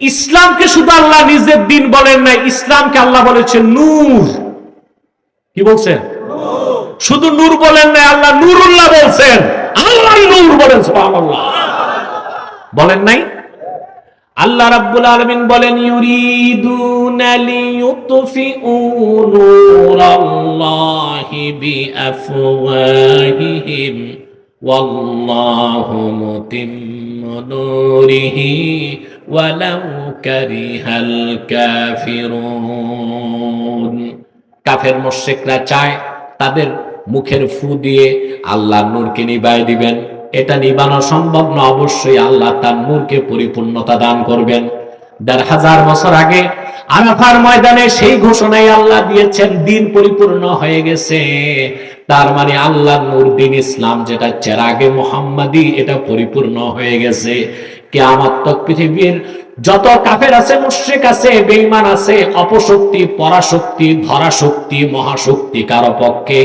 ইসলামকে শুধু আল্লাহ নিজের দ্বীন বলেন না, ইসলামকে আল্লাহ বলেছেন নূর। কি বলছেন? শুধু নূর বলেন না, আল্লাহ নূরুল্লাহ বলছেন, আল্লাহ নূর। বলেন সুবহানাল্লাহ। বলেন নাই? আল্লাহ রাব্বুল আলামিন বলেন, ইউরিদুনা লিইউতফিউ নূরাল্লাহি বিআফওয়াহিহিম ওয়াল্লাহু মুতিম্মু নূরিহি ওয়ালাউ কারিহাল কাফিরুন। কাফের মুশরিকরা চায় তাদের মুখের ফু দিয়ে আল্লাহর নূরকে নিভাই দিবেন। এটা নিবানো সম্ভব না, অবশ্যই আল্লাহ তার নূরকে পরিপূর্ণতা দান করবেন। ১,৫০০ বছর আগে আরাফার ময়দানে সেই ঘোষণাই আল্লাহ দিয়েছেন, দিন পরিপূর্ণ হয়ে গেছে। তার মানে আল্লাহর নূর দিন ইসলাম, যেটা চেরাগে মুহাম্মাদি, এটা পরিপূর্ণ হয়ে গেছে। কিয়ামত তক পৃথিবীর যত কাফের আছে, মুশরিক আছে, বেঈমান আছে, অপশক্তি, পরাশক্তি, ধরাশক্তি, মহাশক্তি, কারো পক্ষে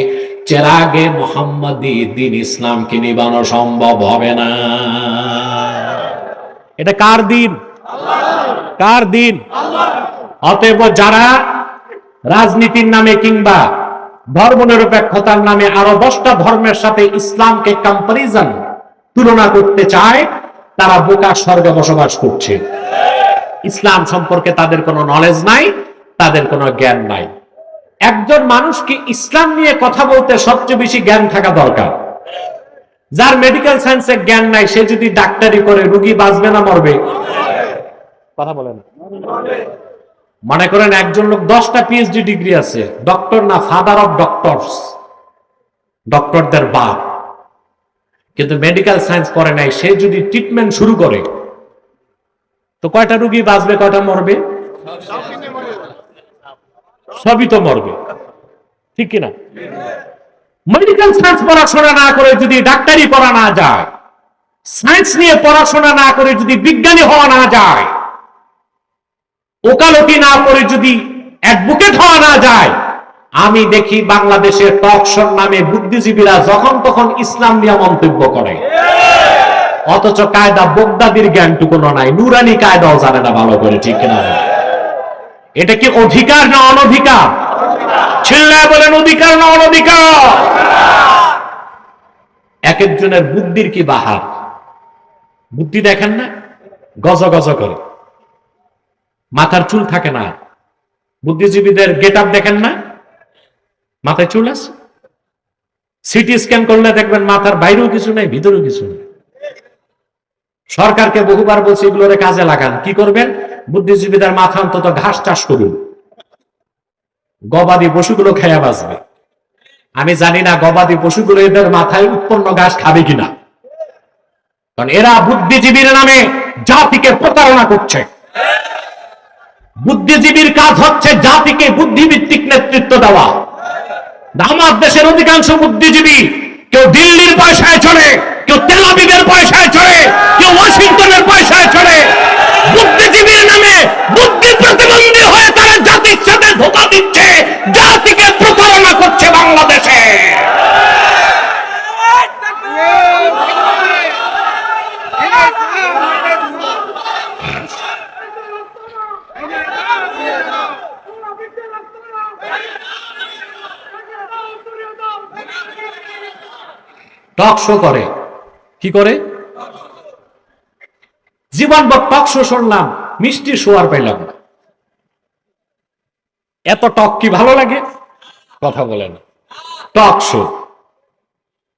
চেরাগে মুহাম্মাদি দিন ইসলামকে নিবানো সম্ভব হবে না। এটা কার দিন? কার দিন? অতএব যারা রাজনীতির নামে কিংবা ধর্মনিরপেক্ষতার নামে আরো 10টা ধর্মের সাথে ইসলামকে কম্পারিজন, তুলনা করতে চায়, তারা বোকা স্বর্গে বসবাস করছে। ইসলাম সম্পর্কে তাদের কোনো নলেজ নাই, তাদের কোনো জ্ঞান নাই। একজন মানুষকে ইসলাম নিয়ে কথা বলতে সবচেয়ে বেশি জ্ঞান থাকা দরকার। যার মেডিকেল সায়েন্সে জ্ঞান নাই, সে যদি ডাক্তারি করে, রোগী বাঁচবে না মরবে? কথা বলেন। মনে করেন একজন লোক 10টা পিএইচডি ডিগ্রি আছে, ডক্টর না, ফাদার অফ ডক্টরস, ডক্টরদের বাপ, কিন্তু মেডিকেল সায়েন্স পড়ে নাই। সে যদি ট্রিটমেন্ট শুরু করে, তো কয়টা রোগী বাঁচবে, কয়টা মরবে? সবই তো মরবে, ঠিক কিনা? মেডিকেল সায়েন্স পড়াশোনা না করে যদি ডাক্তারি পড়া না যায়, সায়েন্স নিয়ে পড়াশোনা না করে যদি বিজ্ঞানী হওয়া না যায়, ওকালতি না করে যদি অ্যাডভোকেট হওয়া না যায়, আমি দেখি বাংলাদেশের টক শোর নামে বুদ্ধিজীবীরা যখন তখন ইসলাম নিয়ে মন্তব্য করে, অথচ কায়দা বগদাদির জ্ঞানটুকুনো নাই, নুরানি কায়দাও জানে না ভালো করে, ঠিক কিনা? এটা কি অধিকার না অনধিকার? চিল্লায় বলেন, অধিকার না অনধিকার? এক একজনের বুদ্ধির কি বাহার! বুদ্ধি দেখেন না, গজ গজ করে, মাথার চুল থাকে না। বুদ্ধিজীবীদের গেট আপ দেখেন না, মাথায় চুল আছে। সিটি স্ক্যান করলে দেখবেন মাথার বাইরেও কিছু নেই, ভিতরেও কিছু নেই। সরকারকে বহুবার বলছি এগুলোরে কাজে লাগান। কি করবেন? বুদ্ধিজীবীদের মাথা অন্তত ঘাস চাষ করুন, গবাদি পশুগুলো খেয়া বাঁচবে। আমি জানি না গবাদি পশুগুলো এদের মাথায় উৎপন্ন ঘাস খাবে কিনা, কারণ এরা বুদ্ধিজীবীর নামে জাতিকে প্রতারণা করছে। বুদ্ধিজীবীর কাজ হচ্ছে জাতিকে বুদ্ধিভিত্তিক নেতৃত্ব দেওয়া। আমার দেশের অধিকাংশ বুদ্ধিজীবী কেউ দিল্লির পয়সায় চলে, কেউ তেল আবিবের পয়সায় চলে, কেউ ওয়াশিংটনের পয়সায় চলে। বুদ্ধিজীবীর নামে বুদ্ধি প্রতিবন্ধী হয়ে তারা জাতির সাথে ধোঁকা দিচ্ছে, জাতিকে প্রতারণা করছে বাংলাদেশে। টক শো করে, কি করে? জীবনভর টক শো শুনলাম, মিষ্টি শো আর পাইলাম না। এত টক কি ভালো লাগে? কথা বলে না। টক শো,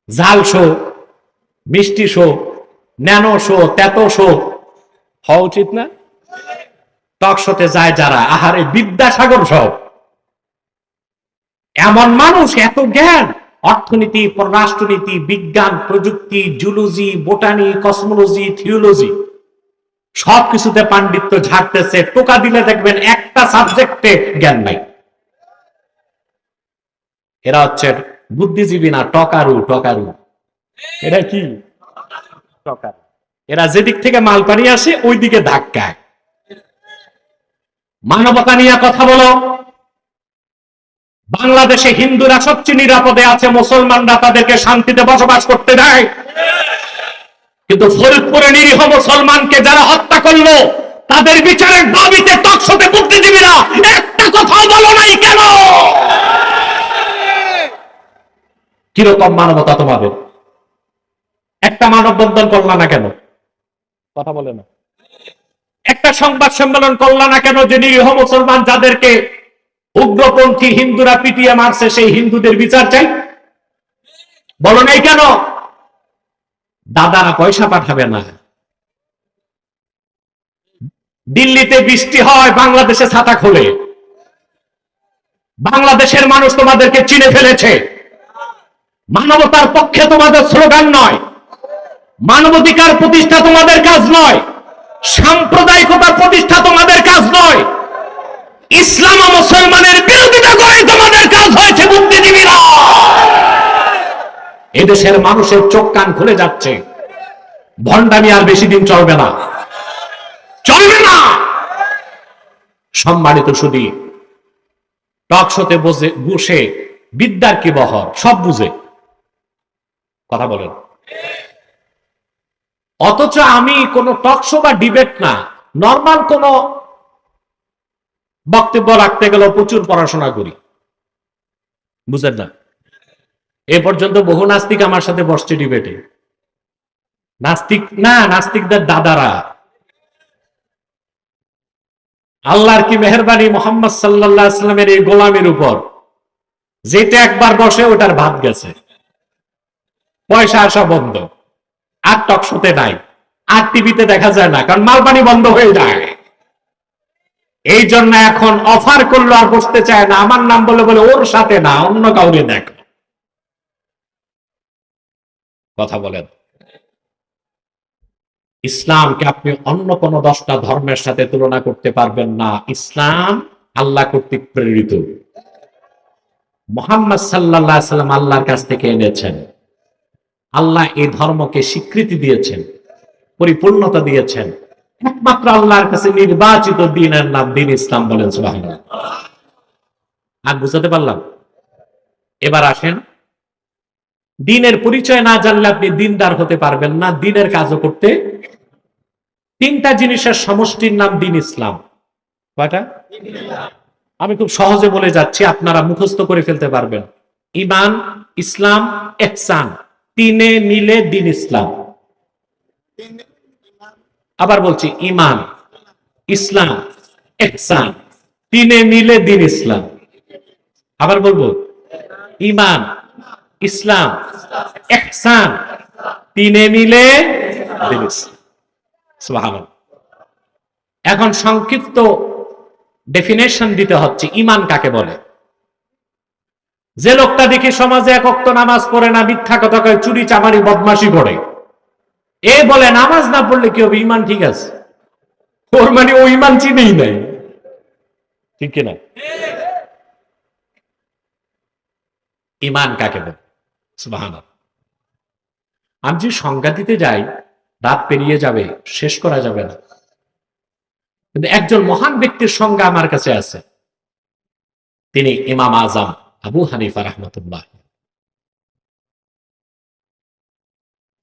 ঝাল শো, মিষ্টি শো, ন্যানো শো, তেতো শো হওয়া উচিত না? টক শোতে যায় যারা, আহারে বিদ্যাসাগর সব এমন মানুষ, এত জ্ঞান, অর্থনীতি, পররাষ্ট্রনীতি, বিজ্ঞান, প্রযুক্তি, জুলজি, বোটানি, কসমোলজি, থিওলজি, সবকিছুতে পাণ্ডিত্য ঝাড়তেছে। টোকা দিলে দেখবেন একটা সাবজেক্টে জ্ঞান নাই। এরা হচ্ছে বুদ্ধিজীবী না, টকারু। টকারু এরা কি? টকারু। এরা যেদিক থেকে মাল পানি আসে ওই দিকে ধাক্কায়। মানবতা নিয়ে কথা বলো। বাংলাদেশে হিন্দুরা সবচেয়ে নিরাপদে আছে, মুসলমানরা তাদেরকে শান্তিতে বসবাস করতে দেয়। কিন্তু ফরিদপুরে নিরীহ মুসলমানকে যারা হত্যা করলো, তাদের বিচারের দাবিতে টকশোতে বুদ্ধিজীবীরা একটা কথা বলো নাই কেন? কিরকম মানবতা তোমাদের? একটা মানববন্ধন করলা না কেন? কথা বলে না। একটা সংবাদ সম্মেলন করলা না কেন যে নিরীহ মুসলমান যাদেরকে উগ্রপন্থী হিন্দুরা পিটিয়ে মারছে সেই হিন্দুদের বিচার চাই? বলো নাই কেন? দাদারা পয়সা পাঠাবে না। দিল্লিতে বৃষ্টি হয়, বাংলাদেশে ছাতা খোলে। বাংলাদেশের মানুষ তোমাদেরকে চিনে ফেলেছে। মানবতার পক্ষে তোমাদের স্লোগান নয়, মানবাধিকার প্রতিষ্ঠা তোমাদের কাজ নয়, সাম্প্রদায়িকতা প্রতিষ্ঠা তোমাদের কাজ নয়, ইসলাম ও মুসলমানের বিরোধিতা করে তোমাদের কাজ হয়েছে বুদ্ধিজীবীরা। এদেশের মানুষের চোখ কান খুলে যাচ্ছে। ভণ্ডামি আর বেশি দিন চলবে না, চলবে না। সম্মানিত সুধী, টক শোতে বসে বিদ্যার কি বহর, সব বুঝে কথা বলেন। অথচ আমি কোন টক শো বা ডিবেট না, নর্মাল কোন বক্তব্য রাখতে গেলেও প্রচুর পড়াশোনা করি, বুঝলেন না? এ পর্যন্ত বহু নাস্তিক আমার সাথে বসছে ডিবেটে। নাস্তিক না, নাস্তিকদের দাদারা। আল্লাহর কি মেহেরবানি মুহাম্মদ সাল্লাল্লাহু আলাইহি ওয়াসাল্লামের এই গোলামের উপর, যেটা একবার বসে ওটার ভাত গেছে, পয়সা আসা বন্ধ, আর টক শোতে নাই, আর টিভিতে দেখা যায় না, কারণ মালপানি বন্ধ হয়ে যায়। এই জন্য এখন অফার করলো আর বসতে চায় না, আমার নাম বলে বলে ওর সাথে না, অন্য কাউকে দেখো। কথা বলেন। ইসলামকে আপনি অন্য কোন 10টা ধর্মের সাথে তুলনা করতে পারবেন না। ইসলাম আল্লাহ কর্তৃক প্রেরিত। মুহাম্মদ সাল্লাল্লাহু আলাইহি ওয়াসাল্লাম আল্লাহর কাছ থেকে এনেছেন। আল্লাহ এই ধর্মকে স্বীকৃতি দিয়েছেন, পরিপূর্ণতা দিয়েছেন। একমাত্র আল্লাহর কাছে নির্বাচিত দ্বীনের নাম দ্বীন ইসলাম। বলেন সুবহানাল্লাহ। আর বুঝাতে পারলাম? এবার আসেন, দ্বীনের পরিচয় না জানলে আপনি দ্বীনদার হতে পারবেন না, দ্বীনের কাজও করতে। 3টা জিনিসের সমষ্টির নাম দ্বীন ইসলাম। কয়টা? আমি খুব সহজে বলে যাচ্ছি, আপনারা মুখস্থ করে ফেলতে পারবেন। ঈমান, ইসলাম, ইহসান, 3 মিলে দ্বীন ইসলাম। আবার বলছি, ঈমান, ইসলাম, ইহসান, 3 মিলে দ্বীন ইসলাম। আবার বলবো, ঈমান, ইসলাম, ইহসান, 3 মিলে দ্বীন ইসলাম। সুবহানাল্লাহ। এখন সংক্ষিপ্ত ডেফিনেশন দিতে হচ্ছে, ঈমান কাকে বলে? যে লোকটা দেখি সমাজে 1 ওয়াক্ত নামাজ পড়ে না, মিথ্যা কথা কয়, চুরি চামারি বদমাশি করে, এ বলে নামাজ না পড়লে কি হবে, ঈমান ঠিক আছে। ওর মানে ও ঈমান চিনেই নাই, ঠিক কিনা? ঈমান কাকে বলে? সুবহানাল্লাহ। আমি যে সংজ্ঞা দিতে যাই, রাত পেরিয়ে যাবে, শেষ করা যাবে না। কিন্তু একজন মহান ব্যক্তির সংজ্ঞা আমার কাছে আছে। তিনি ইমাম আজম আবু হানিফা রাহমাতুল্লাহ।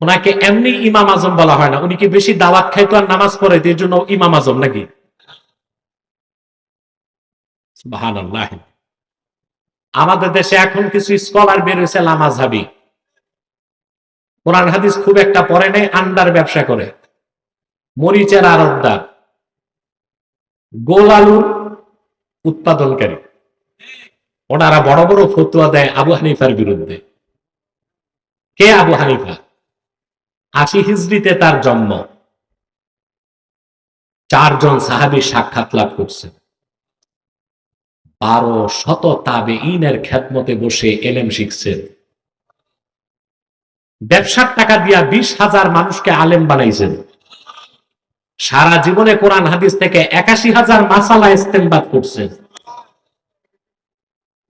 ওনাকে এমনি ইমাম আজম বলা হয় না, উনি কি বেশি দাওয়াত খাইতো আর নামাজ পড়াইতো, এর জন্য ইমাম আজম নাকি? সুবহানাল্লাহ। আমাদের দেশে এখন কিছু স্কলার বের হয়েছে লামাযহাবী, কোরআন হাদিস খুব একটা পড়ে নেই, আন্ডার ব্যবসা করে, মরিচের আড়তদার, গোল আলুর উৎপাদনকারী। ওনারা বড় বড় ফতোয়া দেয় আবু হানিফার বিরুদ্ধে। কে আবু হানিফা? 80 হিজরিতে তার জন্ম। 4 জন সাহাবী সাক্ষাৎ লাভ করছে। 1200 তাবেঈনের খেদমতে বসে এলেম শিখছেন। ব্যবসার টাকা দিয়া 20,000 মানুষকে আলেম বানাইছেন। সারা জীবনে কোরআন হাদিস থেকে 81,000 মাসালা ইস্তেমবাদ করছেন।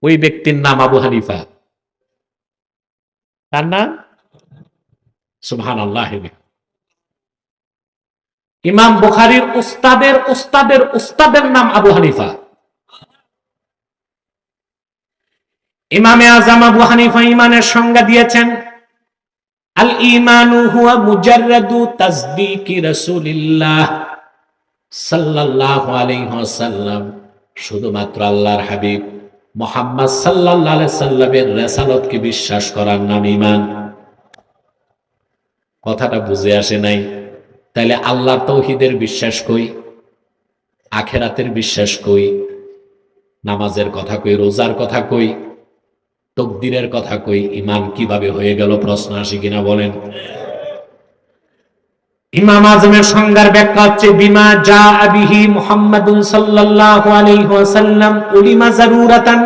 ওই ব্যক্তির নাম আবু হানিফা। তার নাম সুবহানাল্লাহ। ইমাম বুখারীর উস্তাদের উস্তাদের উস্তাদের নাম আবু হানিফা। ইমামে আজম আবু হানিফা ঈমানের সংজ্ঞা দিয়েছেন, আল ঈমানু হুয়া মুজাররাদু তাসদীকি রাসূলিল্লাহ সাল্লাল্লাহু আলাইহি ওয়াসাল্লাম, শুধুমাত্র আল্লাহর হাবিব মুহাম্মদ সাল্লাল্লাহু আলাইহি সাল্লামের রিসালাতকে বিশ্বাস করার নাম ঈমান। কথাটা বুঝে আসে নাই? তাইলে আল্লাহর তাওহীদের বিশ্বাস কই, আখিরাতের বিশ্বাস কই, নামাজের কথা কই, রোজার কথা কই, তাকদীরের কথা কই, ঈমান কিভাবে হয়ে গেল? প্রশ্ন আসে কিনা বলেন? ইমাম আজমের সংজ্ঞার ব্যাখ্যা হচ্ছে বিমা জা বিহি মুহাম্মাদুন সাল্লাল্লাহু আলাইহি ওয়াসাল্লাম উলিমা জারুরাতান।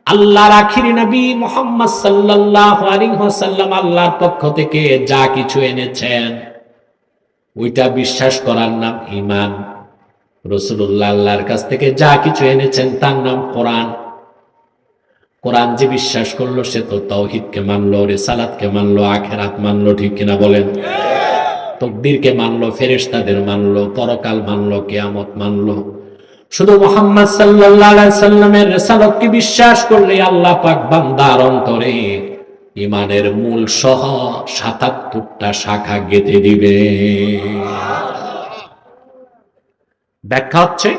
আল্লাহর আখিরি নবী মুহাম্মদ সাল্লাল্লাহু আলাইহি ওয়াসাল্লাম আল্লাহর পক্ষ থেকে যা কিছু এনেছেন ওইটা বিশ্বাস করার নাম ঈমান। রাসূলুল্লাহ আল্লাহর কাছ থেকে যা কিছু এনেছেন তার নাম কোরআন। কোরআন যে বিশ্বাস করলো সে তো তাওহীদকে মানলো, রিসালাতকে মানলো, আখিরাত মানলো, ঠিক কিনা বলেন? তকদীরকে মানলো, ফেরেশতাদের মানলো, পরকাল মানলো, কিয়ামত মানলো। শুধু মুহাম্মদ সাল্লাল্লাহু আলাইহি সাল্লামের রিসালাতকে বিশ্বাস করলে আল্লাহ পাক বান্দার অন্তরে ঈমানের মূল সহ ৭৭টা শাখা গেঁথে দিবে। ব্যাখ্যা হচ্ছে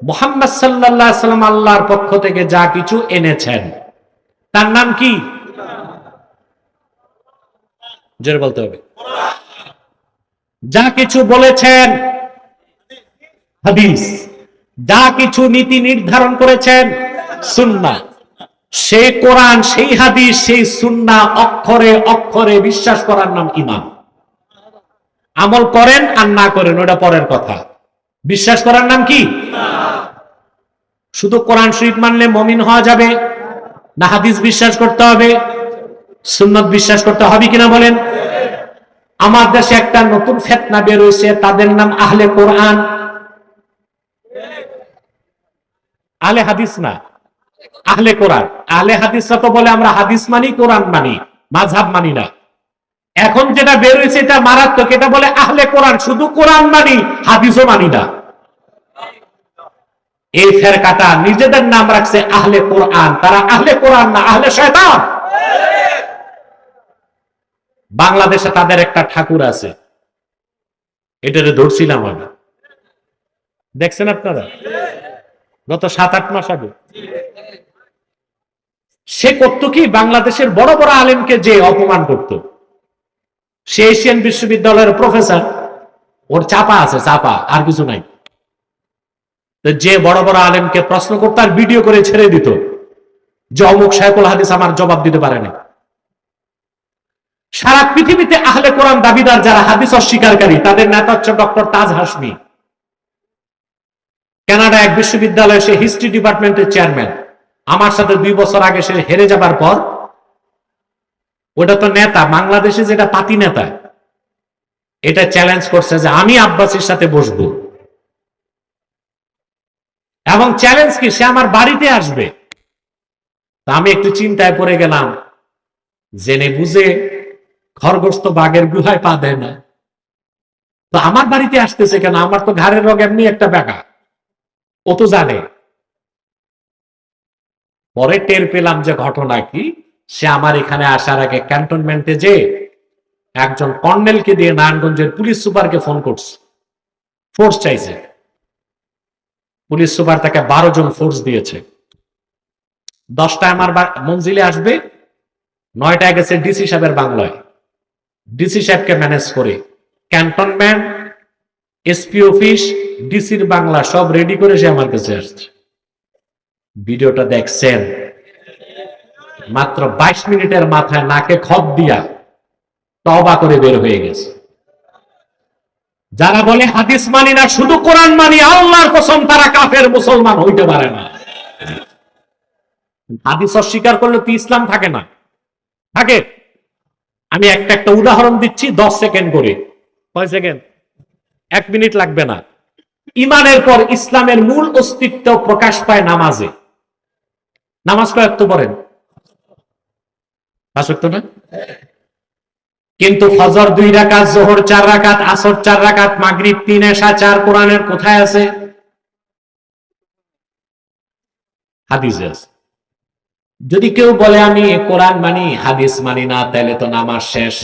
মুহাম্মদ সাল্লাল্লাহু আলাইহি সাল্লাম আল্লাহর পক্ষ থেকে যা কিছু এনেছেন তার নাম কি? জোরে বলতে হবে। যা কিছু বলেছেন হাদিস, যা কিছু নীতি নির্ধারণ করেছেন সুন্নাহ। সেই কোরআন, সেই হাদিস, সেই সুন্নাহ অক্ষরে অক্ষরে বিশ্বাস করার নাম ঈমান। আমল করেন আর না করেন ওটা পরের কথা, বিশ্বাস করার নাম কি? শুধু কোরআন শরীফ মানলে মুমিন হওয়া যাবে না? হাদিস বিশ্বাস করতে হবে, সুন্নাত বিশ্বাস করতে হবে কিনা বলেন? আমার দেশে একটা নতুন ফিতনা বের হয়েছে, তাদের নাম আহলে কোরআন। আহলে হাদিস না, আহলে কোরআন। আহলে হাদিসরা তো বলে আমরা হাদিস মানি, কোরআন মানি, মাযহাব মানি না। এখন যেটা বের হয়েছে এটা মারাত্মক, এটা বলে আহলে কোরআন, শুধু কোরআন মানি, হাদিসও মানি না। এই ফেরকাটা নিজেদের নাম রাখছে আহলে কোরআন, তারা আহলে কোরআন না, আহলে শয়তান। বাংলাদেশে তাদের একটা ঠাকুর আছে, এটারে ধরছিলাম আমি, দেখছেন আপনারা গত ৭-৮ মাস আগে। সে করত কি, বাংলাদেশের বড় বড় আলেমকে যে অপমান করত। সে এশিয়ান বিশ্ববিদ্যালয়ের প্রফেসর, ওর চাপা আছে, চাপা, আর কিছু নাই। তো যে বড় বড় আলেমকে প্রশ্ন করতো আর ভিডিও করে ছেড়ে দিত যে অমুক শাইখুল হাদিস আমার জবাব দিতে পারেনি। সারা পৃথিবীতে আহলে কোরআন দাবিদার যারা হাদিস অস্বীকারী, তাদের নেতা হচ্ছে ডক্টর তাজ হাশমি। কানাডা এক বিশ্ববিদ্যালয়ে সে হিস্ট্রি ডিপার্টমেন্টের চেয়ারম্যান। আমার সাথে 2 বছর আগে সে হেরে যাবার পর, ওটা তো নেতা, বাংলাদেশে যেটা পাতি নেতা, এটা চ্যালেঞ্জ করছে যে আমি আব্বাসীর সাথে বসবো, এবং চ্যালেঞ্জ কি, সে আমার বাড়িতে আসবে। তা আমি একটু চিন্তায় পড়ে গেলাম, জেনে বুঝে খরগোশ তো বাঘের গুহায় পা দেয় না, তো আমার বাড়িতে আসতেছে কেন? আমার তো ঘাড়ের রোগ এমনি একটা ব্যাকা, ও তো জানে। পরে টের পেলাম যে ঘটনা কি, সে আমার এখানে আসার আগে ক্যান্টনমেন্টে যে একজন কর্নেলকে দিয়ে নারায়ণগঞ্জের পুলিশ সুপারকে ফোন করছে, ফোর্স চাইছে। পুলিশ সুপার তাকে 12 জন ফোর্স দিয়েছে। 10টায় আমার মঞ্জিলে আসবে, 9টায় গেছে ডিসি সাহেবের বাংলায়, ডিসি সাহেবকে ম্যানেজ করে ক্যান্টনমেন্ট, এসপি অফিস, ডিসির বাংলা সব রেডি করে সে আমার কাছে আসছে। ভিডিওটা দেখছেন? মাত্র 22 মিনিটের মাথায় নাকে খত দিয়া তওবা করে বের হয়ে গেছে। যারা বলে হাদিস মানি না, শুধু কোরআন মানি, আল্লাহর কসম তারা কাফের, মুসলমান হইতে পারে না। হাদিস অস্বীকার করলে তো ইসলাম থাকে না? থাকে। আমি একটা উদাহরণ দিচ্ছি 10 সেকেন্ড করে। কয় সেকেন্ড? 1 মিনিট লাগবে না। ঈমানের পর ইসলামের মূল অস্তিত্ব প্রকাশ পায় নামাজে। নামাজ কয় ওয়াক্ত পড়েন? 5 ওয়াক্ত না? কিন্তু ফজর 2 রাকাত, যোহর 4 রাকাত, আসর 4 রাকাত, মাগরিব 3, এশা 4 কোরআনের কোথায় আছে? হাদিসে আছে। যদি কেউ বলে আমি কোরআন মানি, হাদিস মানি না, তাহলে তো নামাজ শেষ।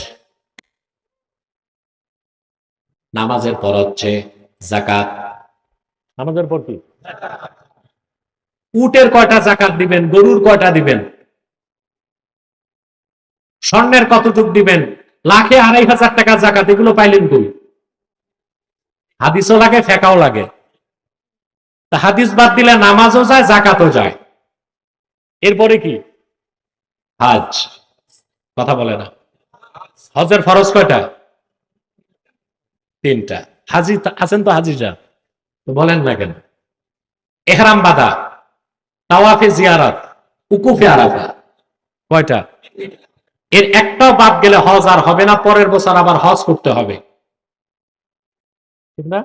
নামাজের পর হচ্ছে যাকাত। নামাজের পর কি? উটের কয়টা যাকাত দিবেন? গরুর কয়টা দিবেন? স্বর্ণের কতটুক দিবেন? লাখে 2,500 টাকা যাকাত, এগুলো পাইলেন কই? হাদিসও লাগে, ফেকাও লাগে। তা হাদিস বাদ দিলে নামাজও যায়, যাকাতও যায়। এরপরে কি? হজ। কথা বলে না। হজের ফরজ কয়টা? তিনটা। হাজি আছেন তো, হাজিরা তো বলেন না কেন? এহরাম বাঁধা, তাওয়াফে জিয়ারত, উকুফে আরাফা, কয়টা? এর একটাও বাদ গেলে হজ আর হবে না, পরের বছর আবার হজ করতে হবে, ঠিক না?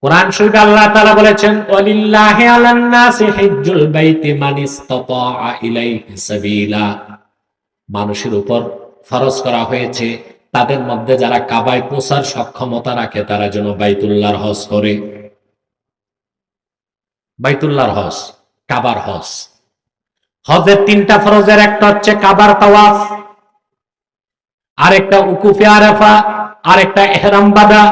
কোরআন শরীফে আল্লাহ তাআলা বলেছেন, ওয়ালিল্লাহি আলান নাসি হিজ্জুল বাইতি মান ইসতাতা ইলাইহি সাবিলা। মানুষের উপর ফরজ করা হয়েছে তাদের মধ্যে যারা কাবায় পৌঁছার সক্ষমতা রাখে তারা যেন বাইতুল্লাহর হজ করে। বাইতুল্লাহর হজ, কাবার হজ। হজের তিনটা ফরজের একটা হচ্ছে কাবার তাওয়াফ, আরেকটা উকুফে আরাফা, আরেকটা ইহরাম বাঁধা।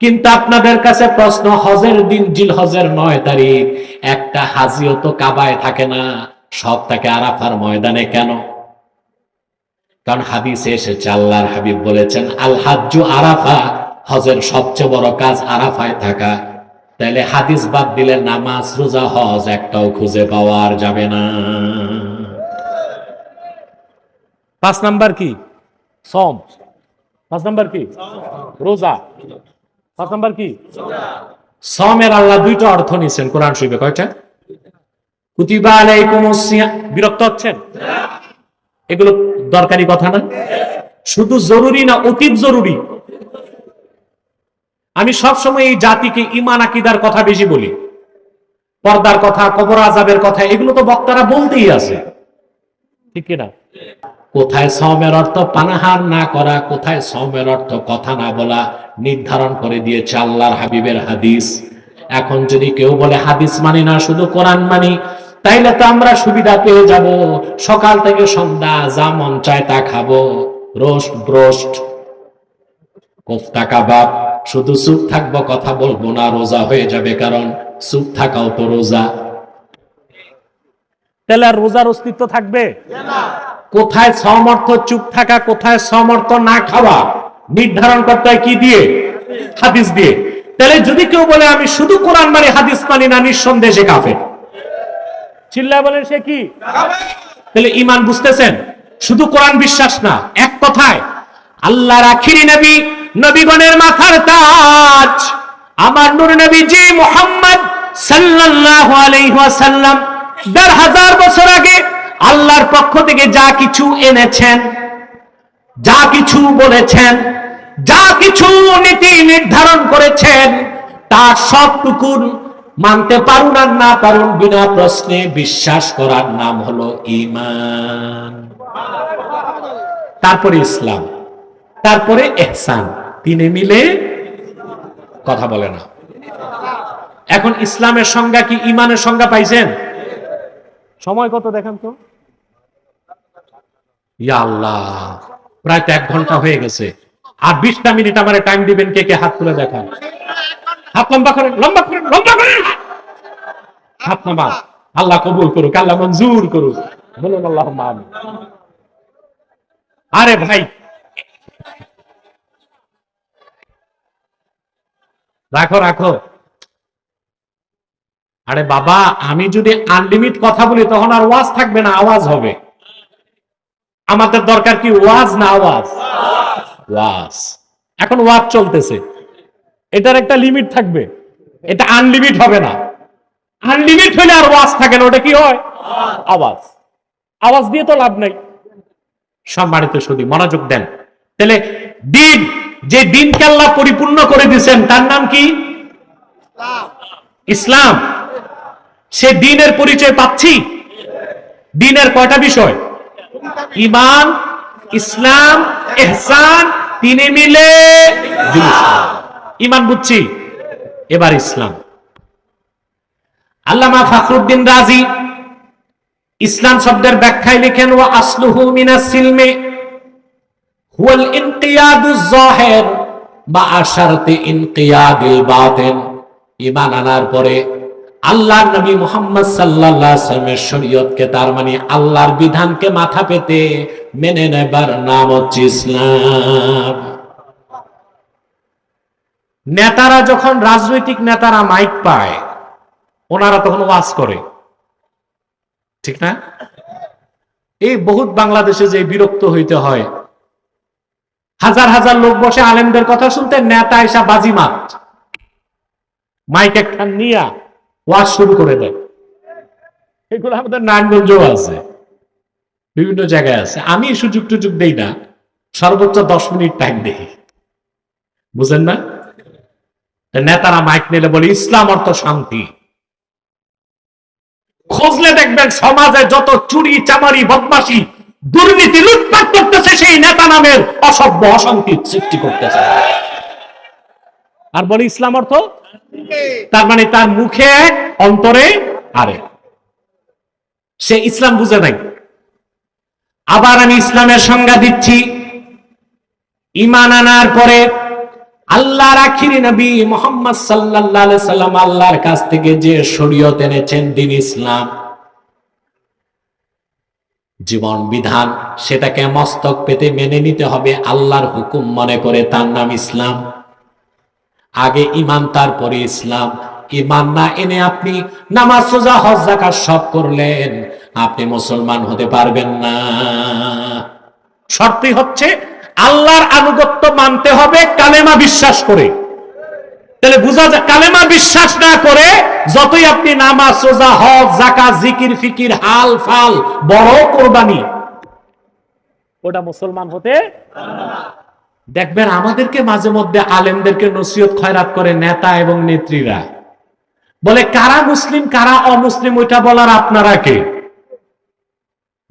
কিন্তু আপনাদের কাছে প্রশ্ন, হজের দিন জিলহজের 9 তারিখ একটা হাজিও তো কাবায় থাকে না, সব থাকে আরাফার ময়দানে, কেন? কারণ হাদিসে এসেছে, আল্লাহর হাবিব বলেছেন, আল হাজ্জু আরাফা, হজের সবচেয়ে বড় কাজ আরাফায় থাকা। তাহলে হাদিস বাদ দিলে নামাজ, রোজা, হজ একটাও খুঁজে পাওয়া যাবে না। 5 নাম্বার কি? সম। 5 নাম্বার কি? রোজা। 5 নাম্বার কি? সমের আল্লাহ দুইটা অর্থ নিছেন কোরআন শরীফে, কয়টা? কুতিবা আলাইকুমুস সিয়াম। বিরক্ত হচ্ছেন? এগুলো দরকারি কথা না? শুধু জরুরি না, অতীব জরুরি। আমি সবসময় এই জাতিকে ঈমান আকীদার কথা বেশি বলি, পর্দার কথা, কবর আযাবের কথা, এগুলো তো বক্তারা বলতেই আছে, ঠিক কিনা? কোথায় সওমের অর্থ পানাহার না করা, কোথায় সওমের অর্থ কথা না বলা, নির্ধারণ করে দিয়েছে আল্লাহর হাবিবের হাদিস। এখন যদি কেউ বলে হাদিস মানি না, শুধু কোরআন মানি, তাইলে তো আমরা সুবিধা পেয়ে যাব, সকাল থেকে সন্ধ্যা যা মন চায় তা খাবো, রোস্ট ব্রোস্ট, কোফতা কাবাব, শুধু চুপ থাকবো, কথা বলবো না, রোজা হয়ে যাবে, কারণ চুপ থাকাও তো রোজা। তাহলে আর রোজার অস্তিত্ব থাকবে না। কোথায় সমর্থ চুপ থাকা, কোথায় সমর্থ না খাওয়া, নির্ধারণ করতে হয় কি দিয়ে? হাদিস দিয়ে। তাহলে যদি কেউ বলে আমি শুধু কোরআন মানি, হাদিস মানি না, নিঃসন্দেহে সে কাফের। চিল্লায় বলেন সে কি? তাহলে ঈমান বুঝতেছেন? শুধু কোরআন বিশ্বাস না, এক কথায় আল্লাহর আখিরি নবী, নবীগণের মাথার তাজ, আমার নূর নবীজি মুহাম্মদ সাল্লাল্লাহু আলাইহি ওয়াসাল্লাম ১৫০০ বছর আগে আল্লাহর পক্ষ থেকে যা কিছু এনেছেন, যা কিছু বলেছেন, যা কিছু নীতি নির্ধারণ করেছেন, তার সবটুকু মানতে পারুন আর না পারুন, বিনা প্রশ্নে বিশ্বাস করার নাম হলো ঈমান। তারপরে ইসলাম, তারপরে ইহসান, তিনে মিলে কথা বলে না। এখন ইসলামের সংজ্ঞা কি ঈমানের সংজ্ঞা পাইছেন? সময় কত দেখেন তো? ইয়া আল্লাহ, প্রায় তো 1 ঘন্টা হয়ে গেছে, আর 20টা মিনিট আমারে টাইম দিবেন। কে কে হাত তুলে দেখান? হাত লম্বা করেন, লম্বা করেন, লম্বা করেন, হাত নামান। আল্লাহ কবুল করুক, আল্লাহ মঞ্জুর করুক, বলুন আল্লাহুম্মা আমিন। আরে ভাই, রাখো রাখো। আরে বাবা, আমি যদি আনলিমিট কথা বলি তখন আর ওয়াজ থাকবে না, আওয়াজ হবে। আমাদের দরকার কি ওয়াজ না আওয়াজ? ওয়াজ। এখন ওয়াজ চলতেছে, এটার একটা লিমিট থাকবে, এটা আনলিমিট হবে না। আনলিমিট হলে আর ওয়াজ থাকে না, ওটা কি হয়? আওয়াজ। আওয়াজ দিয়ে তো লাভ নাই। সম্মানিত শুধু মনোযোগ দেন। তাহলে দিন, যে দিনকে আল্লাহ পরিপূর্ণ করে দিয়েছেন তার নাম কি? ইসলাম। সে দিনের পরিচয় পাচ্ছি। দিনের কয়টা বিষয়? ঈমান, ইসলাম, ইহসান, তিনে মিলে ঈমান বুঝছি। এবার ইসলাম। আল্লামা ফখরুদ্দিন রাজি ইসলাম শব্দের ব্যাখ্যায় লিখেন, ওয়া আসলুহু মিনাস সিলমি হুয়াল ইনকিয়াদুজ যাহির মা শারতি ইনকিয়াদিল বাতিন। ঈমান আনার পরে আল্লাহর নবী মুহাম্মদ সাল্লাল্লাহু আলাইহি ওয়াসাল্লামের শরীয়তকে, তার মানে আল্লাহর বিধানকে মাথা পেতে মেনে নেবার নাম হচ্ছে ইসলাম। নেতারা যখন, রাজনৈতিক নেতারা মাইক পায়, ওনারা তখন ওয়াজ করে, ঠিক না? এই বহুত বাংলাদেশে যে বিরক্ত হইতে হয়, হাজার হাজার লোক বসে আলেমদের কথা শুনতে, নেতা এসা বাজিমাত মাইক একখান নিয়া ওয়াজ শুরু করে দেয়। এগুলো আমাদের নারায়ণগঞ্জেও আছে, বিভিন্ন জায়গায় আছে। আমি সুযোগ টুযোগ দেই না, সর্বোচ্চ 10 মিনিট টাইম দেই, বুঝেন না? নেতারা মাইক নিলে বলে ইসলাম অর্থ শান্তি। খোঁজলে দেখবেন সমাজে যত চুরি চামারি বদমাশি দুর্নীতি লুটপাট করতেছে সেই নেতা নামের অসভ্য অশান্তির সৃষ্টি করতেছে, আর বলে ইসলাম অর্থ। তার মানে তার মুখে অন্তরে আরে, সে ইসলাম বুঝে নাই। আবার আমি ইসলামের সংজ্ঞা দিচ্ছি। ঈমান আনার পরে আল্লাহর আখিরি নবী মুহাম্মদ সাল্লাল্লাহু আলাইহি সাল্লাম আল্লাহর কাছ থেকে যে শরীয়ত এনেছেন, দ্বীন ইসলাম, জীবন বিধান, সেটাকে মস্তক পেতে মেনে নিতে হবে, আল্লাহর হুকুম মনে করে, তার নাম ইসলাম। আগে ঈমান, তারপরে ইসলাম। ঈমান না এনে আপনি নামাজ রোজা হজ যাকাত সব করলেন, আপনি মুসলমান হতে পারবেন না। শর্তই হচ্ছে আল্লাহর আনুগত্য মানতে হবে কালেমা বিশ্বাস করে। তাহলে বুঝা যায়, কালেমা বিশ্বাস না করে যতই আপনি নামাজ রোজা হজ যাকাত জিকির ফিকির হাল ফাল বড় কোরবানি, ওটা মুসলমান হতে। দেখবেন আমাদেরকে মাঝে মধ্যে আলেমদেরকে নসিহত খয়রাত করে নেতা এবং নেত্রীরা, বলে কারা মুসলিম কারা অমুসলিম ওইটা বলার আপনারা কে?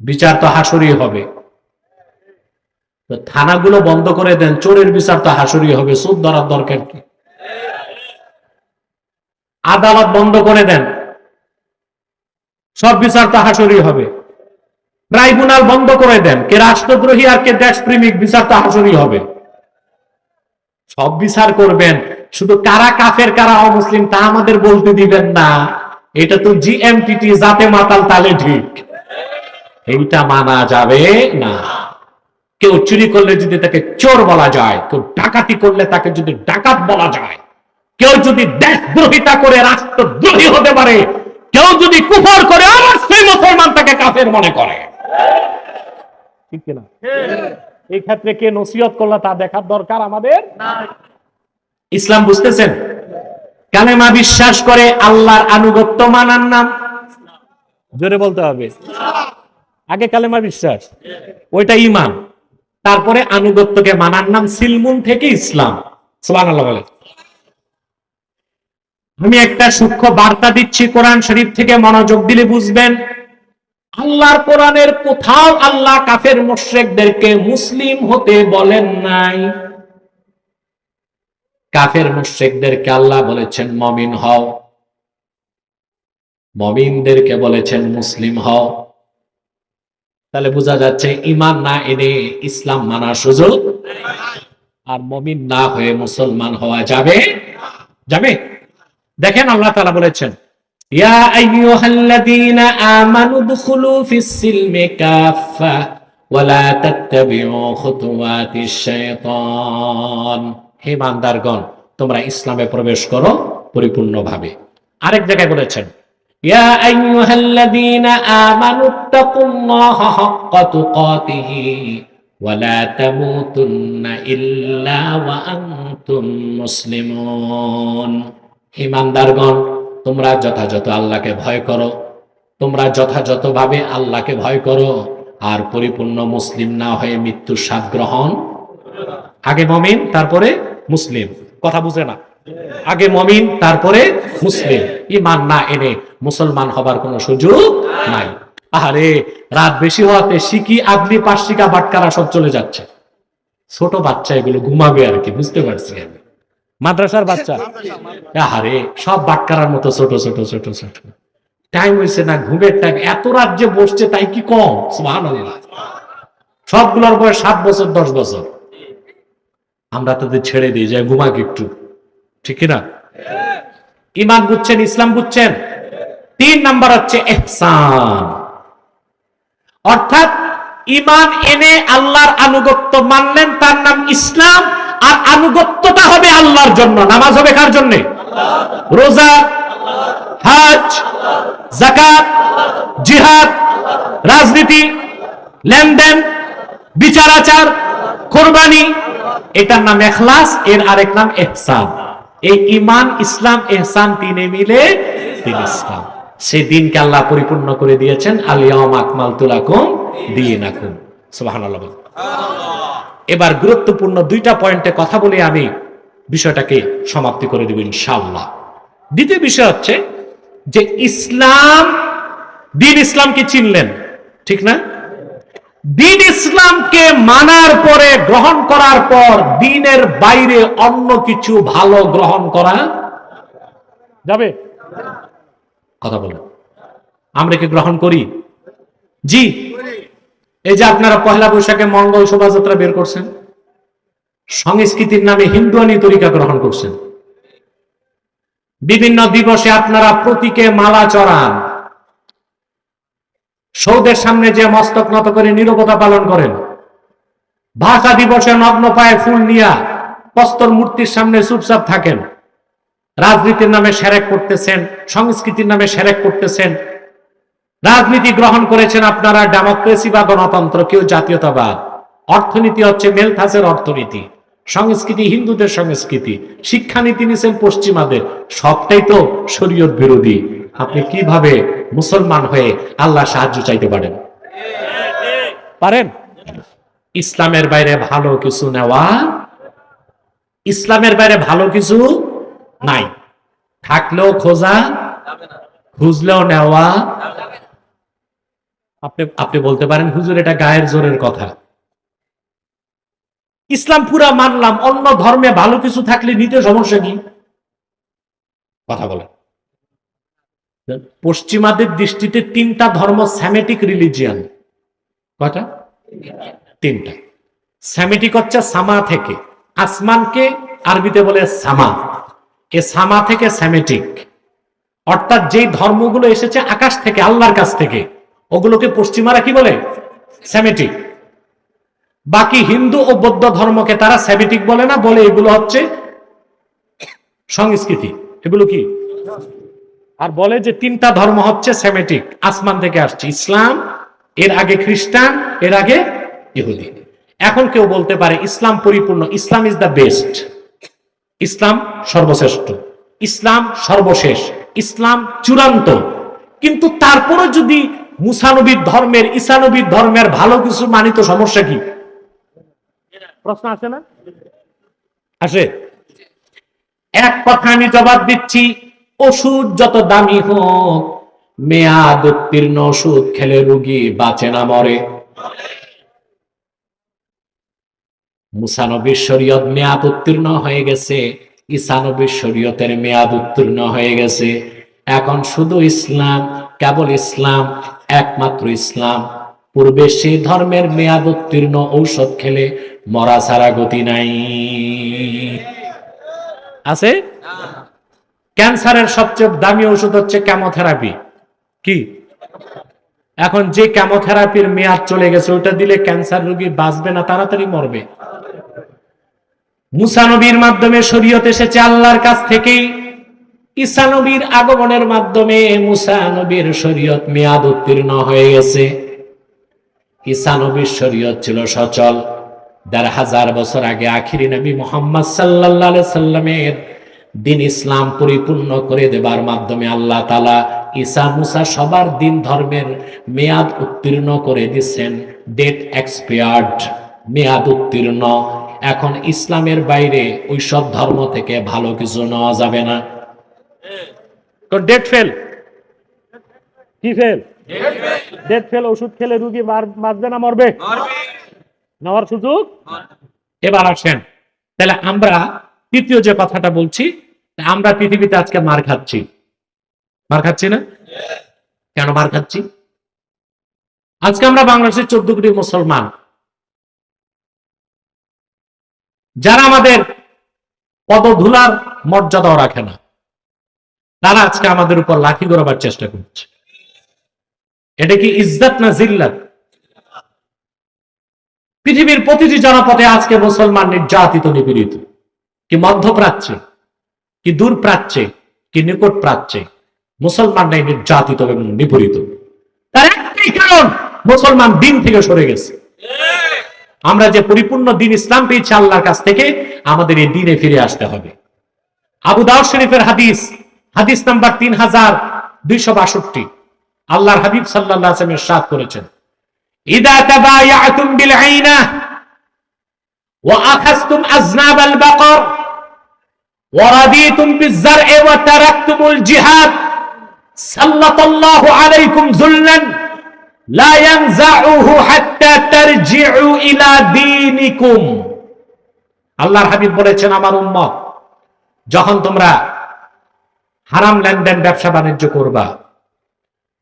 বিচার তো হাসুরি হবে। তো থানাগুলো বন্ধ করে দেন, চোরের বিচার তো হাসুরি হবে, সুদ ধরার দরকার কি? আদালত বন্ধ করে দেন, সব বিচার তো হাসুরি হবে। ট্রাইব্যুনাল বন্ধ করে দেন, কে রাষ্ট্রদ্রোহী আর কে দেশপ্রেমিক, বিচার তো হাসুরি হবে। সব বিচার করবেন, শুধু কারা কাফের কারা অমুসলিম তা আমাদের বলতে দিবেন না। এটা তো জিএমটিটি, জাতে মাতাল তালে ঠিক, এইটা মানা যাবে না। কেউ চুরি করলে যদি তাকে চোর বলা যায়, কেউ ডাকাতি করলে তাকে যদি ডাকাত বলা যায়, কেউ যদি দেশদ্রোহিতা করে রাষ্ট্রদ্রোহী হতে পারে, কেউ যদি কুফর করে আমার সেই মুসলমান তাকে কাফের মনে করে, ঠিক কিনা? এই ক্ষেত্রে কে নসিহত করলো তা দেখার দরকার আমাদের। ইসলাম বুঝতেছেন? কালেমা বিশ্বাস করে আল্লাহর আনুগত্য মানার নাম, জোরে বলতে হবে, আগে কালেমা বিশ্বাস, ওইটা ঈমান, তারপরে আনুগত্যকে মানার নাম সিলমুন থেকে ইসলাম। সুবহানাল্লাহ বলে। আমি একটা সূক্ষ্ম বার্তা দিচ্ছি কোরআন শরীফ থেকে, মনোযোগ দিলে বুঝবেন। আল্লাহর কোরআনের কোথাও আল্লাহ কাফের মুশরিকদেরকে মুসলিম হতে বলেন নাই। কাফের মুশরিকদেরকে আল্লাহ বলেছেন মুমিন হও, মুমিনদেরকে বলেছেন মুসলিম হও। তাহলে বোঝা যাচ্ছে ঈমান না এনে ইসলাম মানার সুযোগ, আর মুমিন না হয়ে মুসলমান হওয়া যাবে যাবে। দেখেন আল্লাহ তাআলা বলেছেন, ইয়া আইয়ুহাল্লাযীনা আমানু দুখুলু ফিস সিলমি কাফা ওয়া লা তাত্তাবিউ খুতুওয়াতিশ শাইতান। হে ইমানদারগণ, তোমরা ইসলামে প্রবেশ করো পরিপূর্ণভাবে। আরেক জায়গায় বলেছেন, ইয়া আইয়ুহাল্লাযীনা আমানু তাকুল্লাহা হাক্কা তুকাতিহি ওয়া লা তামুতুন্না ইল্লা ওয়া আনতুম মুসলিমুন। ইমানদারগণ, তোমরা যথাযথ আল্লাহকে ভয় করো, তোমরা যথাযথভাবে আল্লাহকে ভয় করো, আর পরিপূর্ণ মুসলিম না হয়ে মৃত্যুর স্বাদ গ্রহণ। আগে মুমিন তারপরে মুসলিম, কথা বুঝে না? আগে মুমিন তারপরে মুসলিম। ঈমান না এনে মুসলমান হবার কোনো সুযোগ নাই। আরে রাত বেশি হওয়াতে শিকি আদলি পাশিকা বাটকারা সব চলে যাচ্ছে। ছোট বাচ্চা এগুলো ঘুমাবে আর কি, বুঝতে পারছি আমি, মাদ্রাসার বাচ্চা। আরে সব বাটকারার মতো ছোট ছোট ছোট ছোট, টাইম হয়েছে না, ঘুমের টাইম। এত রাত যে বসছে তাই কি কম? সুবহানাল্লাহ। সবগুলোর বয়স 7 বছর 10 বছর। আমরা তাদের ছেড়ে দিই, যাই ঘুমাক একটু, ঠিক না? ঈমান বুঝছেন, ইসলাম বুঝছেন? 3 নাম্বার হচ্ছে ইহসান, অর্থাৎ ঈমান এনে আল্লাহর আনুগত্য মানলেন, তার নাম ইসলাম। আর আনুগত্যটা হবে আল্লাহর জন্য। নামাজ হবে কার জন্য? রোজা, হজ, যাকাত, জিহাদ, রাজনীতি, লেনদেন, বিচার আচার, কোরবানি, এটার নাম ইখলাস, এর আরেক নাম ইহসান। এই ঈমান, ইসলাম, ইহসান তিনে মিলে দিন ইসলাম। সেই দিনকে আল্লাহ পরিপূর্ণ করে দিয়েছেন, আল ইয়াউমা আকমালতু লাকুম দীনাকুম। সুবহানাল্লাহ। এবার গুরুত্বপূর্ণ দুইটা পয়েন্টে কথা বলে আমি বিষয়টাকে সমাপ্তি করে দেব ইনশাআল্লাহ। দ্বিতীয় বিষয় হচ্ছে যে ইসলাম, দিন ইসলামকে চিনলেন, ঠিক না? দিন ইসলামকে মানার পরে, গ্রহণ করার পর দিনের বাইরে অন্য কিছু ভালো গ্রহণ করা যাবে? কথা বলেন, আমরা কি গ্রহণ করি? জি। এই যে আপনারা পহেলা বৈশাখে মঙ্গল শোভাযাত্রা বের করছেন, সংস্কৃতির নামে হিন্দুয়ানি তরিকা গ্রহণ করছেন। বিভিন্ন দিবসে আপনারা প্রতীকে মালা চড়ান, সৌদের সামনে যে মস্তক নত করে নীরবতা পালন করেন, ভাষা দিবসে নগ্ন পায়ে ফুল নিয়া প্রস্তর মূর্তির সামনে চুপচাপ থাকেন। রাজনীতির নামে সেরেক করতেছেন, সংস্কৃতির নামে সেরেক করতেছেন। রাজনীতি গ্রহণ করেছেন আপনারা ডেমোক্রেসি বা গণতন্ত্র, কেউ জাতীয়তাবাদ। অর্থনীতি হচ্ছে মেলথাসের অর্থনীতি, সংস্কৃতি হিন্দুদের সংস্কৃতি, শিক্ষানীতি নিছেন পশ্চিমাদের। সবটাই তো শরীয়ত বিরোধী। আপনি কিভাবে মুসলমান হয়ে আল্লাহ সাহায্য চাইতে পারেন? পারেন? ইসলামের বাইরে ভালো কিছু নেওয়া, ইসলামের বাইরে ভালো কিছু নাই। থাকলেও খোঁজা, খুঁজলেও নেওয়া। আপনি বলতে পারেন হুজুর এটা গায়ের জোরের কথা। ইসলাম পুরা মানলাম, অন্য ধর্মে ভালো কিছু থাকলে নিতে সমস্যা কি? কথা বলেন। পশ্চিমাদের দৃষ্টিতে তিনটা ধর্ম সেমেটিক রিলিজিয়ান। কয়টা? তিনটা। সেমেটিক হচ্ছে সামা থেকে, আসমানকে আরবিতে বলে সামা। এ সামা থেকে সেমেটিক, অর্থাৎ যেই ধর্মগুলো এসেছে আকাশ থেকে, আল্লাহর কাছ থেকে, ওগুলোকে পশ্চিমারা কি বলে? সেমেটিক। বাকি হিন্দু ও বৌদ্ধ ধর্মকে তারা সেমেটিক বলে না, বলে এগুলো হচ্ছে সংস্কৃতি। এগুলো কি? আর বলে যে তিনটা ধর্ম হচ্ছে সেমেটিক, আসমান থেকে আসছে। ইসলাম, এর আগে খ্রিস্টান, এর আগে ইহুদি। এখন কেউ বলতে পারে ইসলাম পরিপূর্ণ, ইসলাম ইজ দ্য বেস্ট, ইসলাম সর্বশ্রেষ্ঠ, ইসলাম সর্বশেষ, ইসলাম চূড়ান্ত। কিন্তু তারপরে যদি মুসানবীর ধর্মের, ঈসানবীর ধর্মের ভালো কিছু মানি তো সমস্যা কি? প্রশ্ন আসে না? আসে। এক কথা আমি জবাব দিচ্ছি, ওষুধ যত দামি হোক, মেয়াদ উত্তীর্ণ ওষুধ খেলে রোগী বাঁচে না মরে। মুসা নবীর শরীয়ত মেয়াদ উত্তীর্ণ হয়ে গেছে, ঈসা নবীর শরীয়তের মেয়াদ উত্তীর্ণ হয়ে গেছে। এখন শুধু ইসলাম, কেবল ইসলাম, একমাত্র ইসলাম। পূর্বে সেই ধর্মের মেয়াদ উত্তীর্ণ ঔষধ খেলে মরা ছাড়া গতি নাই। আছে? ক্যান্সারের সবচেয়ে দামি ওষুধ হচ্ছে কেমোথেরাপি। কি? এখন যে কেমোথেরাপির মেয়াদ চলে গেছে, ওটা দিলে ক্যান্সার রোগী বাঁচবে না, তাড়াতাড়ি মরবে। মুসা নবীর মাধ্যমে শরীয়ত এসেছে আল্লাহর কাছ থেকেই। ঈসা নবীর আগমনের মাধ্যমে মুসা নবীর শরীয়ত মেয়াদ উত্তীর্ণ হয়ে গেছে। ঈসা নবীর শরীয়ত ছিল সচল। ১৫০০ বছর আগে আখিরি নবী মুহাম্মদ সাল্লাল্লাহু আলাইহি সাল্লামের দিন ইসলাম পরিপূর্ণ করে দেবার মাধ্যমে আল্লাহ তাআলা ঈসা মুসা সবার দিন ধর্মের মেয়াদ উত্তীর্ণ করে দিচ্ছেন। ডেট এক্সপায়ার্ড, মেয়াদ উত্তীর্ণ। এখন ইসলামের বাইরে ওই সব ধর্ম থেকে ভালো কিছু নেওয়া যাবে না। Date fail. কি ফেল? Date fail. ওষুধ খেলে রোগী বাঁচবে না মরবে? নেওয়ার সুযোগ। এবার আসেন, তাহলে আমরা তৃতীয় যে কথাটা বলছি, আমরা পৃথিবীতে আজকে মার খাচ্ছি। মার খাচ্ছি না? কেন মার খাচ্ছি? আজকে আমরা বাংলাদেশের 14 কোটি মুসলমান, যারা আমাদের পদধূলার মর্যাদাও রাখে না, তারা আজকে আমাদের উপর লাঠি গড়াবার চেষ্টা করছে। এটা কি ইজ্জত না জিল্লাত? পৃথিবীর প্রতিটি জনপদে আজকে মুসলমান নির্যাতিত, নিপীড়িত। কি মধ্যপ্রাচ্যে, কি দূর প্রাচ্যে, কি নিকট প্রাচ্যে, মুসলমানরাই নির্যাতিত এবং নিপীড়িত। তার একটাই কারণ, মুসলমান দিন থেকে সরে গেছে। আমরা যে পরিপূর্ণ দিন ইসলাম পেয়েছি আল্লাহর কাছ থেকে, আমাদের এই দিনে ফিরে আসতে হবে। আবু দাউদ শরীফের হাদিস, হাদিস নাম্বার 3262, আল্লাহর হাবিব সাল্লাল্লাহু আলাইহি ওয়াসাল্লাম ইরশাদ করেছেন, ইদা তাবায়াতুম বিল আইনা ওয়া আখাযতুম আযনাবাল বাকর ওয়া রাদিতুম বিয-যার'i ওয়া তারাকতুমুল জিহাদ সাল্লাল্লাহু আলাইকুম যুল্লান লা ইয়ানজাউহু হাত্তা তারজিউ ইলা দীনিকুম। আল্লাহর হাবিব বলেছেন, আমার উম্মত, যখন তোমরা হারাম লেনদেন ব্যবসা বাণিজ্য করবা,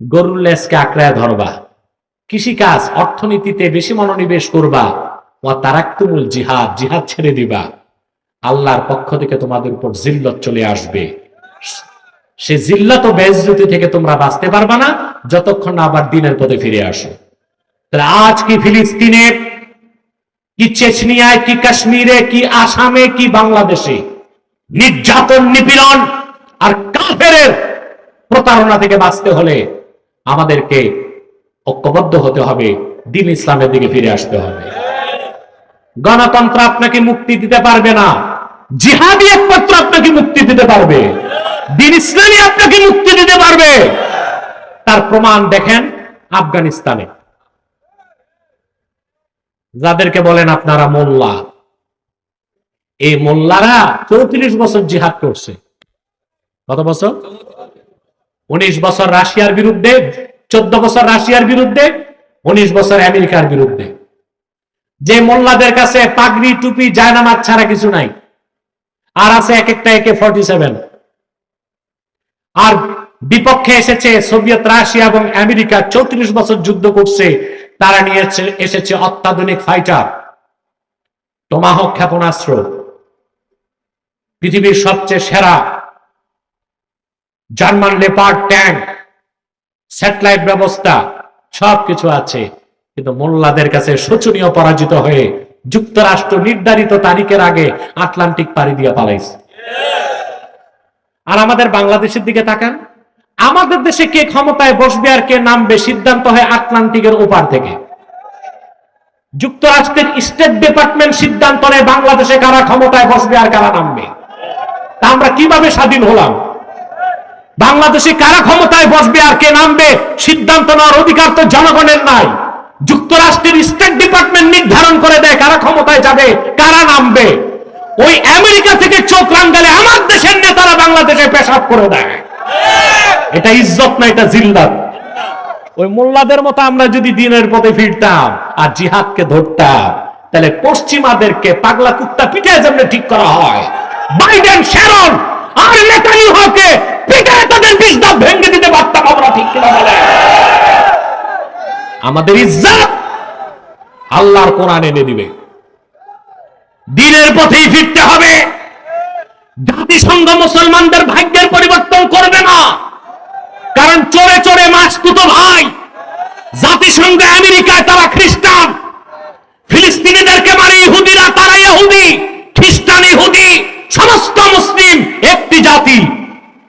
গরুর লেজকে আঁকড়ায় ধরবা, কৃষিকাজ অর্থনীতিতে বেশি মনোনিবেশ করবা, ওয়া তারাকতুমুল জিহাদ, জিহাদ ছেড়ে দিবা, আল্লাহর পক্ষ থেকে তোমাদের উপর জিল্লত চলে আসবে। সে জিল্লত ও বেইজ্জতি থেকে তোমরা বাঁচতে পারবা না যতক্ষণ না আবার দিনের পথে ফিরে আসো। তাহলে আজ কি ফিলিস্তিনে, কি চেচনিয়ায়, কি কাশ্মীরে, কি আসামে, কি বাংলাদেশে নির্যাতন, নিপীড়ন আর কাফেরের প্রতারণা থেকে বাঁচতে হলে আমাদেরকে ঐক্যবদ্ধ হতে হবে, দ্বীন ইসলামের দিকে ফিরে আসতে হবে। গণতন্ত্র আপনাকে মুক্তি দিতে পারবে না, জিহাদি একমাত্র আপনাকে মুক্তি দিতে পারবে, দ্বীন ইসলামই আপনাকে মুক্তি দিতে পারবে। তার প্রমাণ দেখেন আফগানিস্তানে, যাদেরকে বলেন আপনারা মোল্লা, এই মোল্লারা 34 বছর জিহাদ করছে। কত বছর? 19 বছর রাশিয়ার বিরুদ্ধে, 14 বছর রাশিয়ার বিরুদ্ধে, 19 বছর আমেরিকার বিরুদ্ধে। যে মোল্লাদের কাছে পাগড়ি, টুপি, জায়নামাজ ছাড়া কিছু নাই, আর আছে এক একটা AK-47, আর বিপক্ষে এসেছে সোভিয়েত রাশিয়া এবং আমেরিকা, 34 বছর যুদ্ধ করছে, তারা নিয়ে এসেছে অত্যাধুনিক ফাইটার, টমাহক ক্ষেপণাস্ত্র, পৃথিবীর সবচেয়ে সেরা জার্মান লেপার্ড ট্যাঙ্ক, স্যাটেলাইট ব্যবস্থা, সবকিছু আছে। কিন্তু মোল্লাদের কাছে শোচনীয় পরাজিত হয়ে যুক্তরাষ্ট্র নির্ধারিত তারিখের আগে আটলান্টিক পাড়ি দিয়ে পালাইছে। আর আমাদের বাংলাদেশের দিকে তাকান, আমাদের দেশে কে ক্ষমতায় বসবে আর কে নামবে সিদ্ধান্ত হয় আটলান্টিকের ওপার থেকে। যুক্তরাষ্ট্রের স্টেট ডিপার্টমেন্ট সিদ্ধান্ত নেয় বাংলাদেশে কারা ক্ষমতায় বসবে আর কারা নামবে। তা আমরা কিভাবে স্বাধীন হলাম? বাংলাদেশে কারা ক্ষমতায় বসবে আর কে নামবে সিদ্ধান্ত নেওয়ার অধিকার তো জনগণের নাই। যুক্তরাষ্ট্রের স্টেট ডিপার্টমেন্ট নির্ধারণ করে দেয় কারা ক্ষমতায় যাবে, কারা নামবে। ওই আমেরিকা থেকে চোখ রাঙালে আমার দেশের নেতারা বাংলাদেশে পেশাব করে দেয়। এটা ইজ্জত না, এটা জিল্লাত। ওই মোল্লাদের মতো আমরা যদি দিনের পথে ফিরতাম আর জিহাদকে ধরতাম, তাহলে পশ্চিমাদেরকে পাগলা কুত্তা পিঠে যেমন ঠিক করা হয়, বাইডেন, শ্যারন আর নেতানিয়াহুকে পিঠে তাদের বিষ দাঁত ভেঙে দিতে পারতাম আমরা, ঠিক কিনা বলে? আমাদের ইজ্জত আল্লাহর কোরআন এনে দিবে। দিনের পথেই ফিরতে হবে। জাতিসংঘ মুসলমানদের ভাগ্যের পরিবর্তন করবে না, কারণ চোরে চোরে মাসতুতো ভাই। জাতিসংঘ আমেরিকায় তারা খ্রিস্টান, ফিলিস্তিনিদেরকে মারে ইহুদিরা, তারা ইহুদি, খ্রিস্টান, ইহুদি, সমস্ত মুসলিম একটি জাতি।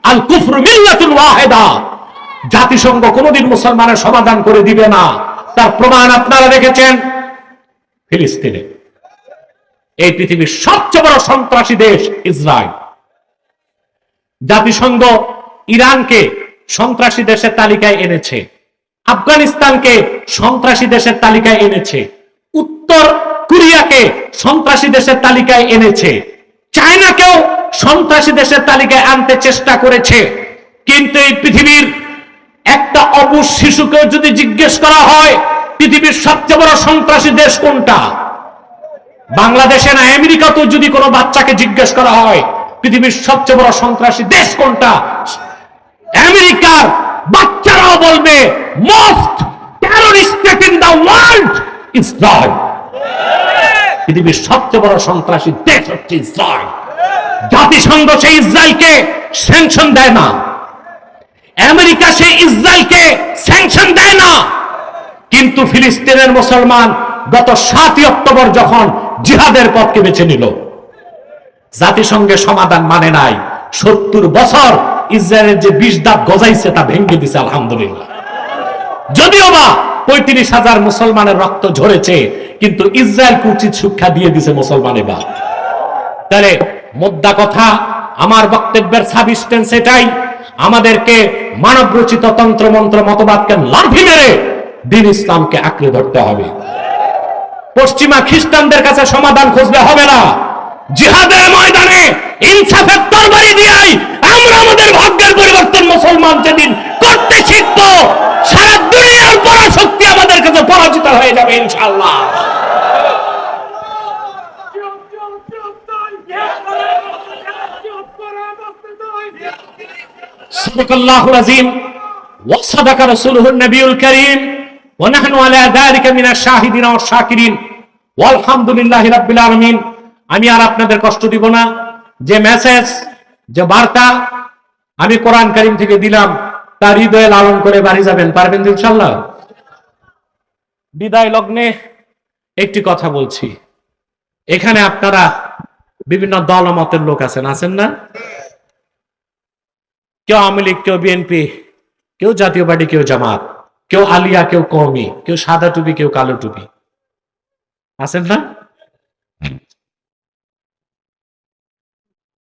আল কুফরু মিল্লাতুন ওয়াহিদা। জাতিসংঘ কোনদিন মুসলমানের সমাধান করে দিবে না। তার প্রমাণ আপনারা দেখেছেন ফিলিস্তিনে। এই পৃথিবীর সবচেয়ে বড় সন্ত্রাসী দেশ ইসরায়েল। জাতিসংঘ ইরানকে সন্ত্রাসী দেশের তালিকায় এনেছে, আফগানিস্তানকে সন্ত্রাসী দেশের তালিকায় এনেছে, উত্তর কোরিয়াকে সন্ত্রাসী দেশের তালিকায় এনেছে, চায়নাকেও সন্ত্রাসী দেশের তালিকায় আনতে চেষ্টা করেছে। কিন্তু এই পৃথিবীর একটা অবুঝ শিশুকে যদি জিজ্ঞেস করা হয় পৃথিবীর সবচেয়ে বড় সন্ত্রাসী দেশ কোনটা, বাংলাদেশে না আমেরিকাতেও যদি কোনো বাচ্চাকে জিজ্ঞেস করা হয় পৃথিবীর সবচেয়ে বড় সন্ত্রাসী দেশ কোনটা, আমেরিকার বাচ্চারাও বলবে most terrorist state in the world Israel. পৃথিবীর সবচেয়ে বড় সন্ত্রাসী দেশ হচ্ছে ইসরায়েল। জাতিসংঘ সেই ইসরায়েলকে স্যাংশন দেয় না, আমেরিকা সেই ইসরায়েলকে স্যাংশন দেয় না। কিন্তু ফিলিস্তিনের মুসলমান গত 7 অক্টোবর যখন জিহাদের পথকে বেছে নিল, জাতিসংঘের সমাধান মানে নাই। 70 বছর ইসরায়েলের যে 20 দাঁত গজাইছে তা ভেঙে দিছে আলহামদুলিল্লাহ। যদিও বা 35,000 মুসলমানের রক্ত ঝরেছে, কিন্তু ইসরায়েলকে উচিত শিক্ষা দিয়ে দিছে মুসলমানের বাপ। তাহলে মোদ্দা কথা, আমার বক্তব্যের সাবস্টেন্স এটাই, আমাদেরকে মানব রচিত তন্ত্র মন্ত্র মতবাদকে লাঠি মেরে দ্বীন ইসলামকে আঁকড়ে ধরতে হবে। পশ্চিমা খ্রিস্টানদের কাছে সমাধান খুঁজলে হবে না। জিহাদের ময়দানে ইনসাফের তরবারি দিয়াই আমরা আমাদের ভাগ্যের পরিবর্তন মুসলমান যেদিন করতে শিখব, সারা দুনিয়ার পরাশক্তি আমাদের কাছে পরাজিত হয়ে যাবে ইনশাআল্লাহ। সাদাকাল্লাহুল আযীম ওয়া সাদাকা রাসূলুহুন নবিয়ুল কারীম ওয়া নাহনু আলা যালিকা মিনাশ শাহিদিন ওয়াশ শাকিরিন ওয়ালহামদুলিল্লাহি রাব্বিল আলামিন। আমি আর আপনাদের কষ্ট দিব না। যে মেসেজ, যে বার্তা আমি কোরআন কারীম থেকে দিলাম, তার হৃদয়ে লালন করে বাড়ি যাবেন, পারবেন ইনশাআল্লাহ। বিদায় লগ্নে একটি কথা বলছি, এখানে আপনারা বিভিন্ন দল মতের লোক আছেন না? কেউ আওয়ামী লীগ, কেউ বিএনপি, কেউ জাতীয় পার্টি, কেউ জামাত, কেউ আলিয়া, কেউ কওমি, কেউ সাদা টুপি, কেউ কালো টুপি, আছেন না?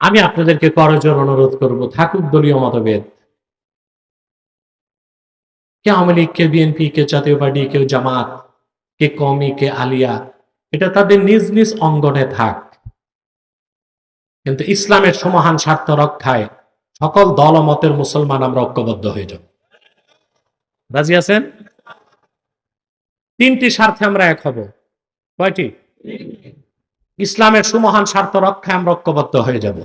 আমি আপনাদেরকে করজোর অনুরোধ করব, থাকুক দলীয় মতভেদ, কে আওয়ামী লীগ, কে বিএনপি, কে জাতীয় পার্টি, কেউ জামাত, কে কওমি, কে আলিয়া, এটা তাদের নিজ নিজ অঙ্গনে থাক, কিন্তু ইসলামের সমহান স্বার্থ রক্ষায় সকল দল ও মতের মুসলমান আমরা ঐক্যবদ্ধ হয়ে যাব। রাজি আছেন? তিনটি স্বার্থে আমরা এক হব। কয়টি? ইসলামের সুমহান স্বার্থ রক্ষায় আমরা ঐক্যবদ্ধ হয়ে যাব।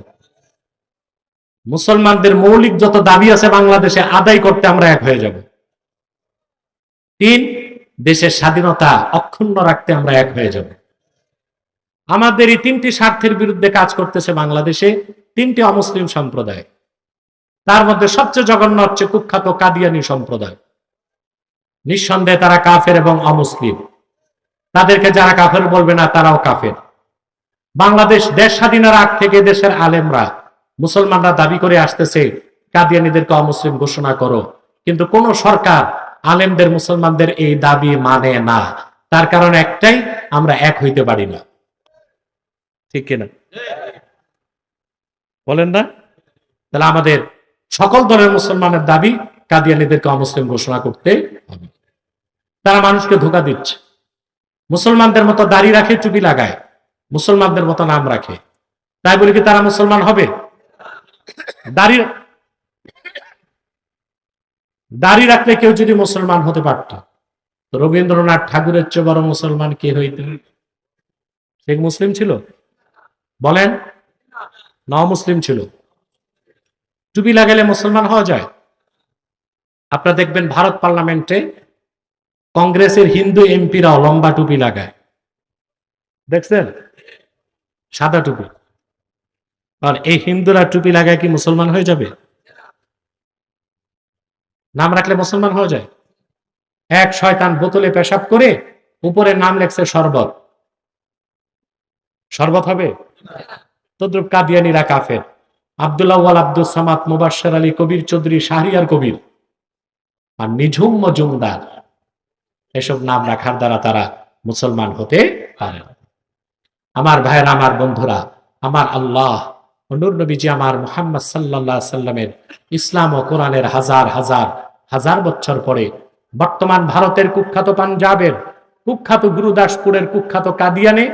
মুসলমানদের মৌলিক যত দাবি আছে বাংলাদেশে আদায় করতে আমরা এক হয়ে যাব। 3, দেশের স্বাধীনতা অক্ষুণ্ণ রাখতে আমরা এক হয়ে যাব। আমাদের এই তিনটি স্বার্থের বিরুদ্ধে কাজ করতেছে বাংলাদেশে 3টি অমুসলিম সম্প্রদায়। তার মধ্যে সবচেয়ে জঘন্য হচ্ছে কুখ্যাত কাদিয়ানী সম্প্রদায়। নিঃসন্দেহে তারা কাফের এবং অমুসলিম। তাদেরকে যারা কাফের বলবে না, তারাও কাফের। বাংলাদেশ দেশ স্বাধীনের আগ থেকে দেশের আলেমরা, মুসলমানরা দাবি করে আসতেছে কাদিয়ানীদেরকে অমুসলিম ঘোষণা করো, কিন্তু কোন সরকার আলেমদের, মুসলমানদের এই দাবি মানে না। তার কারণ একটাই, আমরা এক হইতে পারি না। ঠিক কিনা বলেন না? তাহলে আমাদের সকল দলের মুসলমানের দাবি কাদিয়ানীদেরকে অমুসলিম ঘোষণা করতে হবে। তারা মানুষকে ধোঁকা দিচ্ছে। মুসলমানদের মতো দাড়ি রাখে, টুপি লাগায়, মুসলমানদের মতো নাম রাখে, তাই বলে কি তারা মুসলমান হবে? দাড়ি রাখলে কেউ যদি মুসলমান হতে পারত, তো রবীন্দ্রনাথ ঠাকুরের চেয়ে বড় মুসলমান কে হইতেন? সে মুসলিম ছিল? বলেন, না মুসলিম ছিল। টুপি লাগালে মুসলমান হওয়া যায়? আপনারা দেখবেন ভারত পার্লামেন্টে কংগ্রেসের হিন্দু এমপিরাও লম্বা টুপি লাগায়, দেখছেন? সাদা টুপি। আর এই হিন্দুরা টুপি লাগায় কি মুসলমান হয়ে যাবে? নাম রাখলে মুসলমান হওয়া যায়? এক শয়তান বোতলে পেশাব করে উপরে নাম লেখছে শরবত, শরবত হবে? তদ্রুপ কাদিয়ানীরা কাফের। আব্দুল্লাহ ওয়াল আব্দুল সামাদ, মুবাশশির আলী, কবির চৌধুরী, শাহরিয়ার কবির আর নিঝুম মজুমদার, এসব নাম রাখার দ্বারা তারা মুসলমান হতে পারে না। আমার ভাইয়েরা, আমার বন্ধুরা, আমার আল্লাহ নূর নবীজি আমার মুহাম্মদ সাল্লাল্লাহু আলাইহি সাল্লামের ইসলাম ও কোরআনের হাজার হাজার হাজার বছর পরে বর্তমান ভারতের কুখ্যাত পাঞ্জাবের কুখ্যাত গুরুদাসপুরের কুখ্যাত কাদিয়ানে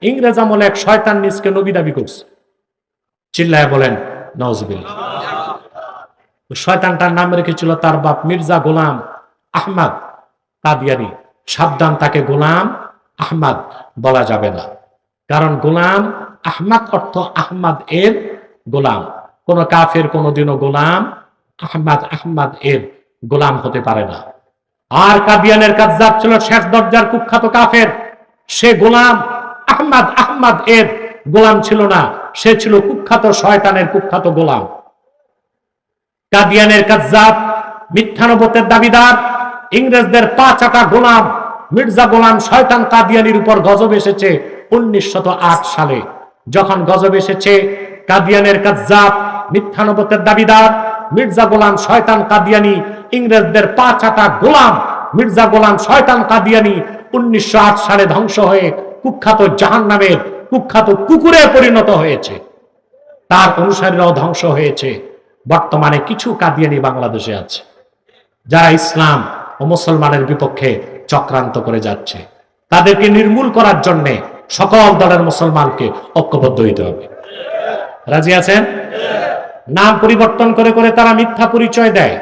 ইংরেজ আমলে এক শয়তান নিজকে নবী দাবি করছে। চিল্লায় বলেন নাউজুবিল্লাহ। শয়তানটার নাম রেখেছিল তার বাপ মির্জা গোলাম আহমদ কাদিয়ানী। সাবধান, তাকে গোলাম আহমদ বলা যাবে না, কারণ গোলাম আহমদ অর্থ আহমদ এর গোলাম। কোন কাফের কোনদিনও গোলাম আহমদ এর গোলাম হতে পারে না। আর কাদিয়ানের কাযযাব ছিল শেষ দরজার কুখ্যাত কাফের। সে গোলাম আহমদ এর গোলাম ছিল না, সে ছিল কুখ্যাত শয়তানের কুখ্যাত গোলাম। কাদিয়ানের কাযযাব, মিথ্যানবুয়তের দাবিদার, ইংরেজদের পা চাটা গোলাম মির্জা গোলাম শয়তান কাদিয়ানির উপর গজব এসেছে 1908 সালে। যখন গজব এসেছে, কাদিয়ানের কাযযাব, মিথ্যানবুয়তের দাবিদার মির্জা গোলাম শয়তান কাদিয়ানি ইংরেজদের পা চাটা গোলাম মির্জা গোলাম শয়তান কাদিয়ানী 1908 সালে ধ্বংস হয়ে কুখ্যাত জাহান্নামের কুখ্যাত কুকুরে পরিণত হয়েছে, তার অনুসারীরাও ধ্বংস হয়েছে। বর্তমানে কিছু কাদিয়ানী বাংলাদেশে আছে যারা ইসলাম ও মুসলমানের বিপক্ষে চক্রান্ত করে যাচ্ছে। তাদেরকে নির্মূল করার জন্য সকল দলের মুসলমানকে ঐক্যবদ্ধ হইতে হবে। রাজি আছেন? নাম পরিবর্তন করে করে তারা মিথ্যা পরিচয় দেয়।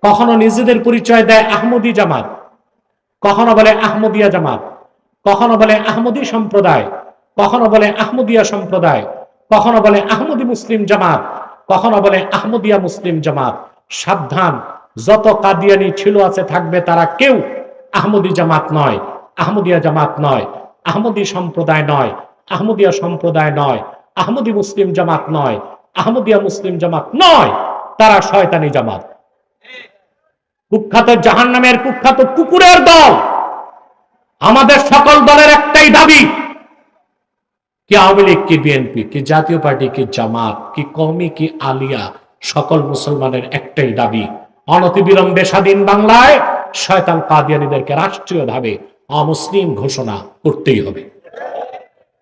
কখনো নিজেদের পরিচয় দেয় আহমদী জামাত, কখনো বলে আহমদিয়া জামাত, কখনো বলে আহমদী সম্প্রদায়, কখনো বলে আহমদিয়া সম্প্রদায়, কখনো বলে আহমদী মুসলিম জামাত, কখনো বলে আহমদিয়া মুসলিম জামাত। সাবধান, যত কাদিয়ানি ছিল আছে থাকবে, তারা কেউ আহমদী জামাত নয়, আহমদিয়া জামাত নয়, আহমদী সম্প্রদায় নয়, আহমদিয়া সম্প্রদায় নয়, আহমদী মুসলিম জামাত নয়, আহমদিয়া মুসলিম জামাত নয়, তারা শয়তানি জামাত, কুখ্যাত জাহান্নামের কুখ্যাত কুকুরের দল। আমাদের সকল দলের একটাই দাবি, কি আওয়ামী লীগ, কি বিএনপি, কি জাতীয় পার্টি, কি জামাত, কি কওমি, কি আলিয়া, সকল মুসলমানের একটাই দাবি, অনতিবিলম্বে স্বাধীন বাংলায় শয়তান কাদিয়ানীদেরকে রাষ্ট্রীয়ভাবে অমুসলিম ঘোষণা করতেই হবে,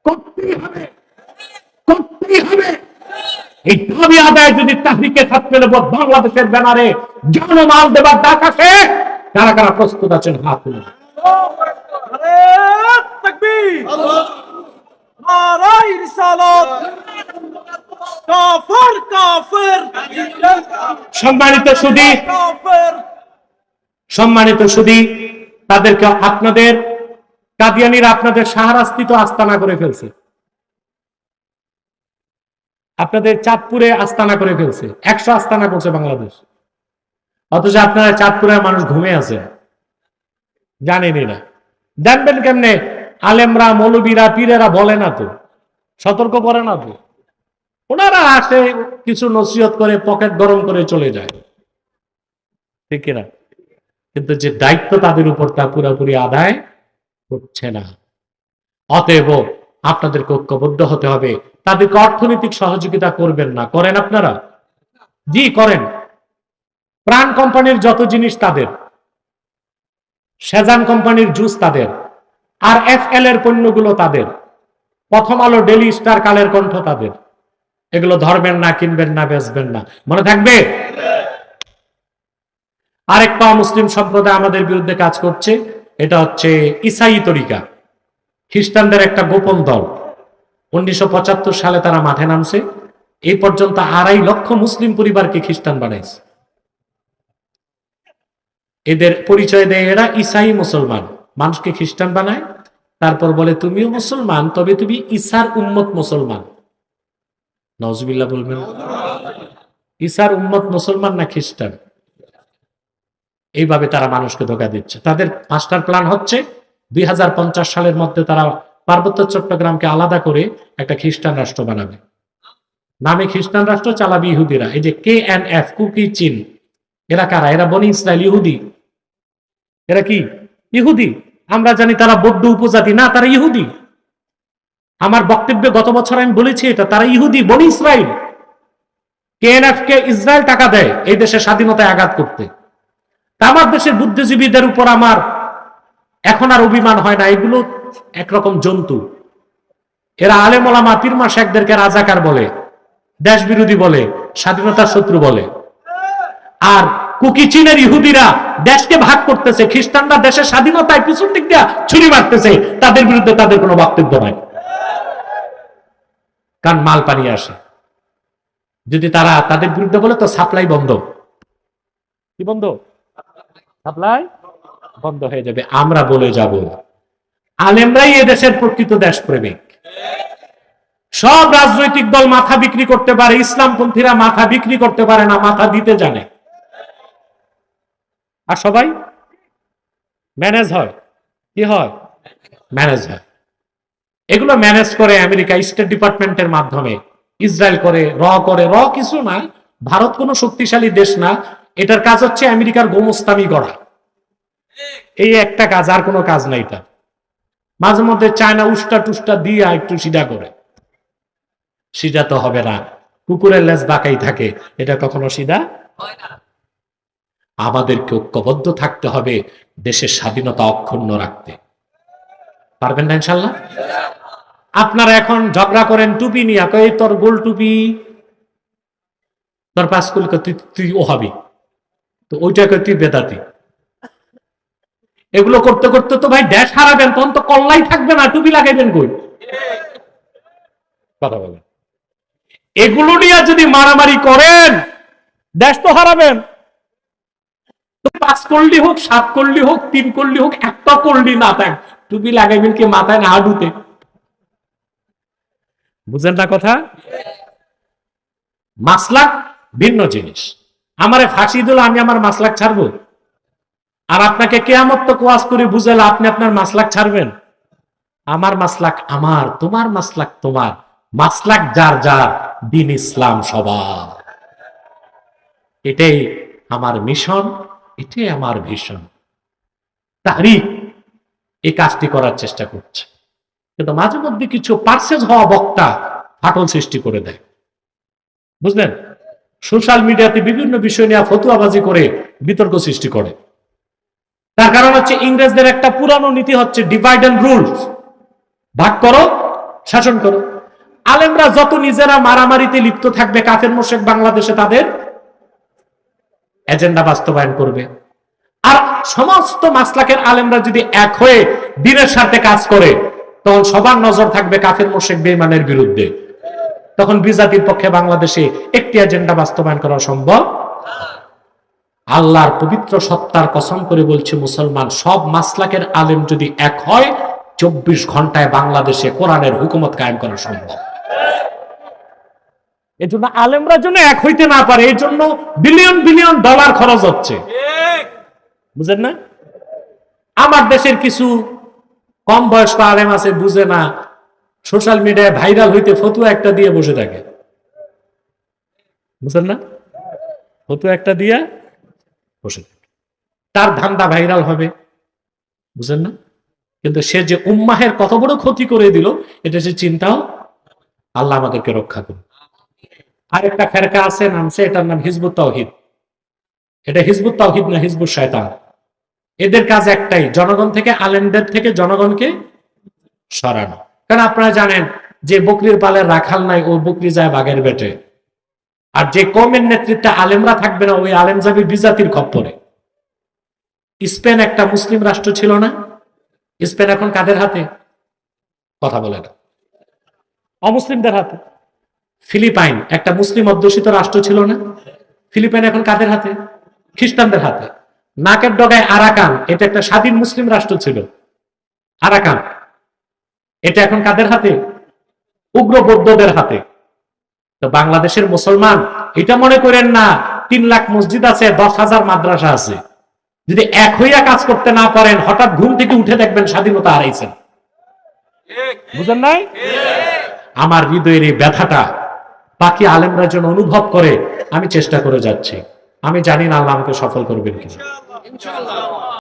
করতেই হবে, করতেই হবে। এই দাবি আদায় যদি তাহরিকে ছাত্রের বাংলাদেশের ব্যানারে জানমাল দেবার ডাক আসে, কারা কারা প্রস্তুত আছেন হাত তুলুন। তাকবীর, নারায়ে রিসালাত, কাফির কাফির, সম্মানিত সুধী, কাফির। সম্মানিত সুধী, তাদেরকে আপনাদের কাদিয়ানীরা আপনাদের শাহরাস্তিত আস্তানা করে ফেলছে, আপনাদের চাঁদপুরে আস্তানা করে ফেলছে, 100 আস্তানা করছে বাংলাদেশ। অথচ আপনারা চাঁদপুরের মানুষ ঘুমে আছে, জানেনই না। জানবেন কেমনে? আলেমরা, মৌলবীরা, পীরেরা বলে না তো, সতর্ক করে না তো। ওনারা আসে, কিছু নসিহত করে, পকেট গরম করে চলে যায়, ঠিক কিনা? কিন্তু যে দায়িত্ব তাদের উপর, তা পুরোপুরি আদায় করছে না। অতএব আপনাদেরকে ঐক্যবদ্ধ হতে হবে। তাদেরকে অর্থনৈতিক সহযোগিতা করবেন না, করেন আপনারা? জি করেন। প্রাণ কোম্পানির যত জিনিস তাদের, সেজান কোম্পানির জুস তাদের, আর FL এর পণ্যগুলো তাদের, প্রথম আলো, ডেলি স্টার, কালের কণ্ঠ তাদের। এগুলো ধরবেন না, কিনবেন না, বেচবেন না, মনে থাকবে। আরেক পা মুসলিম সম্প্রদায় আমাদের বিরুদ্ধে কাজ করছে, এটা হচ্ছে ইসাই তরিকা, খ্রিস্টানদের একটা গোপন দল। 1975 সালে তারা মাঠে নামছে, এই পর্যন্ত 2.5 লক্ষ মুসলিম পরিবারকে খ্রিস্টান বানাইছে। এদের পরিচয় দেয় এরা ইসাই মুসলমান, মানুষকে খ্রিস্টান বানায়, তারপর বলে তুমিও মুসলমান, তবে তুমি ঈসার উম্মত মুসলমান। নাউজুবিল্লাহ বলবেন। ঈসার উম্মত মুসলমান না খ্রিস্টান? এইভাবে তারা মানুষকে ধোঁকা দিচ্ছে। তাদের মাস্টার প্ল্যান হচ্ছে 2050 সালের মধ্যে তারা পার্বত্য চট্টগ্রামকে আলাদা করে একটা খ্রিস্টান রাষ্ট্র বানাবে, নামে খ্রিস্টান রাষ্ট্র চালাবে ইহুদিরা। এই যে KNF, কুকি চীন, এরা কারা? এরা বনি ইসরায়েল, ইহুদি। এরা কি ইহুদি? আমরা জানি তারা বৌদ্ধ উপজাতি না, তারা ইহুদি। আমার বক্তব্যে গত বছর আমি বলেছি এটা, তারা ইহুদি, বনি ইসরায়েল। KNF কে ইসরায়েল টাকা দেয় এই দেশের স্বাধীনতায় আঘাত করতে। আমার দেশের বুদ্ধিজীবীদের উপর আমার এখন আর অভিমান হয় না, এগুলো একরকম জন্তু। এরা আলেম ওলামা, পীর মা শেখদেরকে রাজাকার বলে, দেশ বিরোধী বলে, স্বাধীনতার শত্রু বলে। আর কুকি চীনের ইহুদিরা দেশকে ভাগ করতেছে, খ্রিস্টানরা দেশের স্বাধীনতায় পিছন দিক দিয়ে ছুরি মারতেছে, তাদের বিরুদ্ধে তাদের কোনো বক্তব্য নাই, কারণ মাল পানি আসে। যদি তারা তাদের বিরুদ্ধে বলে তো সাপ্লাই বন্ধ। কি বন্ধ? সাপ্লাই বন্ধ হয়ে যাবে। আমরা বলে যাব, আলেমরাই এদেশের প্রকৃত দেশপ্রেমিক। সব রাজনৈতিক দল মাথা বিক্রি করতে পারে, ইসলামপন্থীরা মাথা বিক্রি করতে পারে না, মাথা দিতে জানে। আর সবাই ম্যানেজ হয়। কি হয়? ম্যানেজ হয়। এগুলো ম্যানেজ করে আমেরিকা স্টেট ডিপার্টমেন্টের মাধ্যমে, ইসরায়েল করে, করে কিছু না। ভারত কোনো শক্তিশালী দেশ না, এটার কাজ হচ্ছে আমেরিকার গোমস্তামি গড়া, এই একটা কাজ, আর কোনো কাজ নাই তার। মাঝে মধ্যে চায়না উষ্টা টুষ্টা দিয়ে একটু সিধা করে, সিধা তো হবে না, কুকুরের লেজ বাঁকাই থাকে, এটা কখনো সিধা হয় না। আমাদেরকে ঐক্যবদ্ধ থাকতে হবে দেশের স্বাধীনতা অক্ষুণ্ণ রাখতে। পারবেন না ইনশাল্লাহ? আপনারা এখন ঝগড়া করেন টুপি নিয়ে, কই তোর গোল টুপি, তোর পাঁচকুল তুই ওহাবি, তো ওইটাকে তুই বেদাতি। এগুলো করতে করতে তো ভাই দেশ হারাবেন, তখন তো কল্লাই থাকবে না, টুপি লাগাইবেন কই? কথা বলেন। এগুলো নিয়ে যদি মারামারি করেন দেশ তো হারাবেন। পাঁচ কল্লি হোক, 7 কল্লি হোক, 3 কল্লি হোক, একটা কল্লি না থাক, টুপি লাগাইবেন কি মাথায় না হাঁটুতে? বুঝেন না কথা? মাসলাক ভিন্ন জিনিস। আমারে ফাঁসি দিল, আমি আমার মাসলাক ছাড়বো? আর আপনাকে কেয়ামত তো কোয়াজ করে বুঝালে আপনি আপনার মাসলাক ছাড়বেন? আমার মাসলাক আমার, তোমার মাসলাক তোমার, মাসলাক যার যার, দ্বীন ইসলাম সবার। এটাই আমার মিশন, এটাই আমার ভিশন। তাহরিক এই কাজটি করার চেষ্টা করছে, কিন্তু মাঝে মধ্যে কিছু পার্সেজ হওয়া বক্তা ফাটল সৃষ্টি করে দেয়। বুঝলেন? সোশ্যাল মিডিয়াতে বিভিন্ন বিষয় নিয়ে ফতুয়াবাজি করে বিতর্ক সৃষ্টি করে। তার কারণ হচ্ছে ইংরেজদের একটা পুরানো নীতি হচ্ছে ডিভাইড এন্ড রুলস, ভাগ করো শাসন করো। আলেমরা যত নিজেরা মারামারিতে লিপ্ত থাকবে, কাফের মুশরিক বাংলাদেশে তাদের এজেন্ডা বাস্তবায়ন করবে। আর সমস্ত মাসলাকের আলেমরা যদি এক হয়ে দ্বীনের সাথে কাজ করে, তখন সবার নজর থাকবে কাফের মুশরিক বেঈমানের বিরুদ্ধে। তখন বিজাতির পক্ষে বাংলাদেশে একটি এজেন্ডা বাস্তবায়ন করা সম্ভব। আল্লাহর পবিত্র সত্তার কসম করে বলছে, মুসলমান সব মাসলাকের আলেম যদি এক হয়, 24 ঘন্টায় বাংলাদেশে কোরআনের হুকুমত কায়েম করা সম্ভব। এই জন্য আলেমরা যেন এক হইতে না পারে, এই জন্য বিলিয়ন বিলিয়ন ডলার খরচ হচ্ছে। বুঝেন না? আমার দেশের কিছু কম বয়স্ক আলেম আছে, বুঝে না, সোশ্যাল মিডিয়ায় ভাইরাল হইতে ফতুয়া একটা দিয়ে বসে থাকে। বুঝেন না? ফতুয়া একটা দিয়ে বসে থাকে, তার ধান্দা ভাইরাল হবে। বুঝেন না? কিন্তু সে যে উম্মাহের কত বড় ক্ষতি করে দিল, এটা সে চিন্তাও। আল্লাহ আমাদেরকে রক্ষা করুন। আরেকটা ফেরকা আছে, নামছে, এটার নাম হিজবুত তাওহীদ। এটা হিজবুত তাওহীদ না, হিজবুত শয়তান। এদের কাজ একটাই, জনগণ থেকে, আলেমদের থেকে জনগণকে সরানো। কারণ আপনারা জানেন যে বকরির পালের রাখাল নাই, ও বকরি যায় বাঘের পেটে। আর যে কওমের নেতৃত্বে আলেমরা থাকবে না, ওই আলেম যাবে বিজাতির খপ্পরে। স্পেন একটা মুসলিম রাষ্ট্র ছিল না? স্পেন এখন কাদের হাতে? কথা বলে না, অমুসলিমদের হাতে। ফিলিপাইন একটা মুসলিম অধ্যুষিত রাষ্ট্র ছিল না? ফিলিপাইন এখন কাদের হাতে? খ্রিস্টানদের হাতে। নাকের ডগায় আরাকান, এটা একটা স্বাধীন মুসলিম রাষ্ট্র ছিল, আরাকান, এটা এখন কাদের হাতে? উগ্র বৌদ্ধদের হাতে। তো বাংলাদেশের মুসলমান এটা মনে করেন না 3 লাখ মসজিদ আছে, 10,000 মাদ্রাসা আছে, যদি এক হইয়া কাজ করতে না পারেন, হঠাৎ ঘুম থেকে উঠে দেখবেন স্বাধীনতা হারাইছেন। বুঝেন নাই? আমার হৃদয়ের এই ব্যথাটা বাকি আলেমরা যেন অনুভব করে, আমি চেষ্টা করে যাচ্ছি। আমি জানি না আল্লাহ আমাকে সফল করবেন কিনা।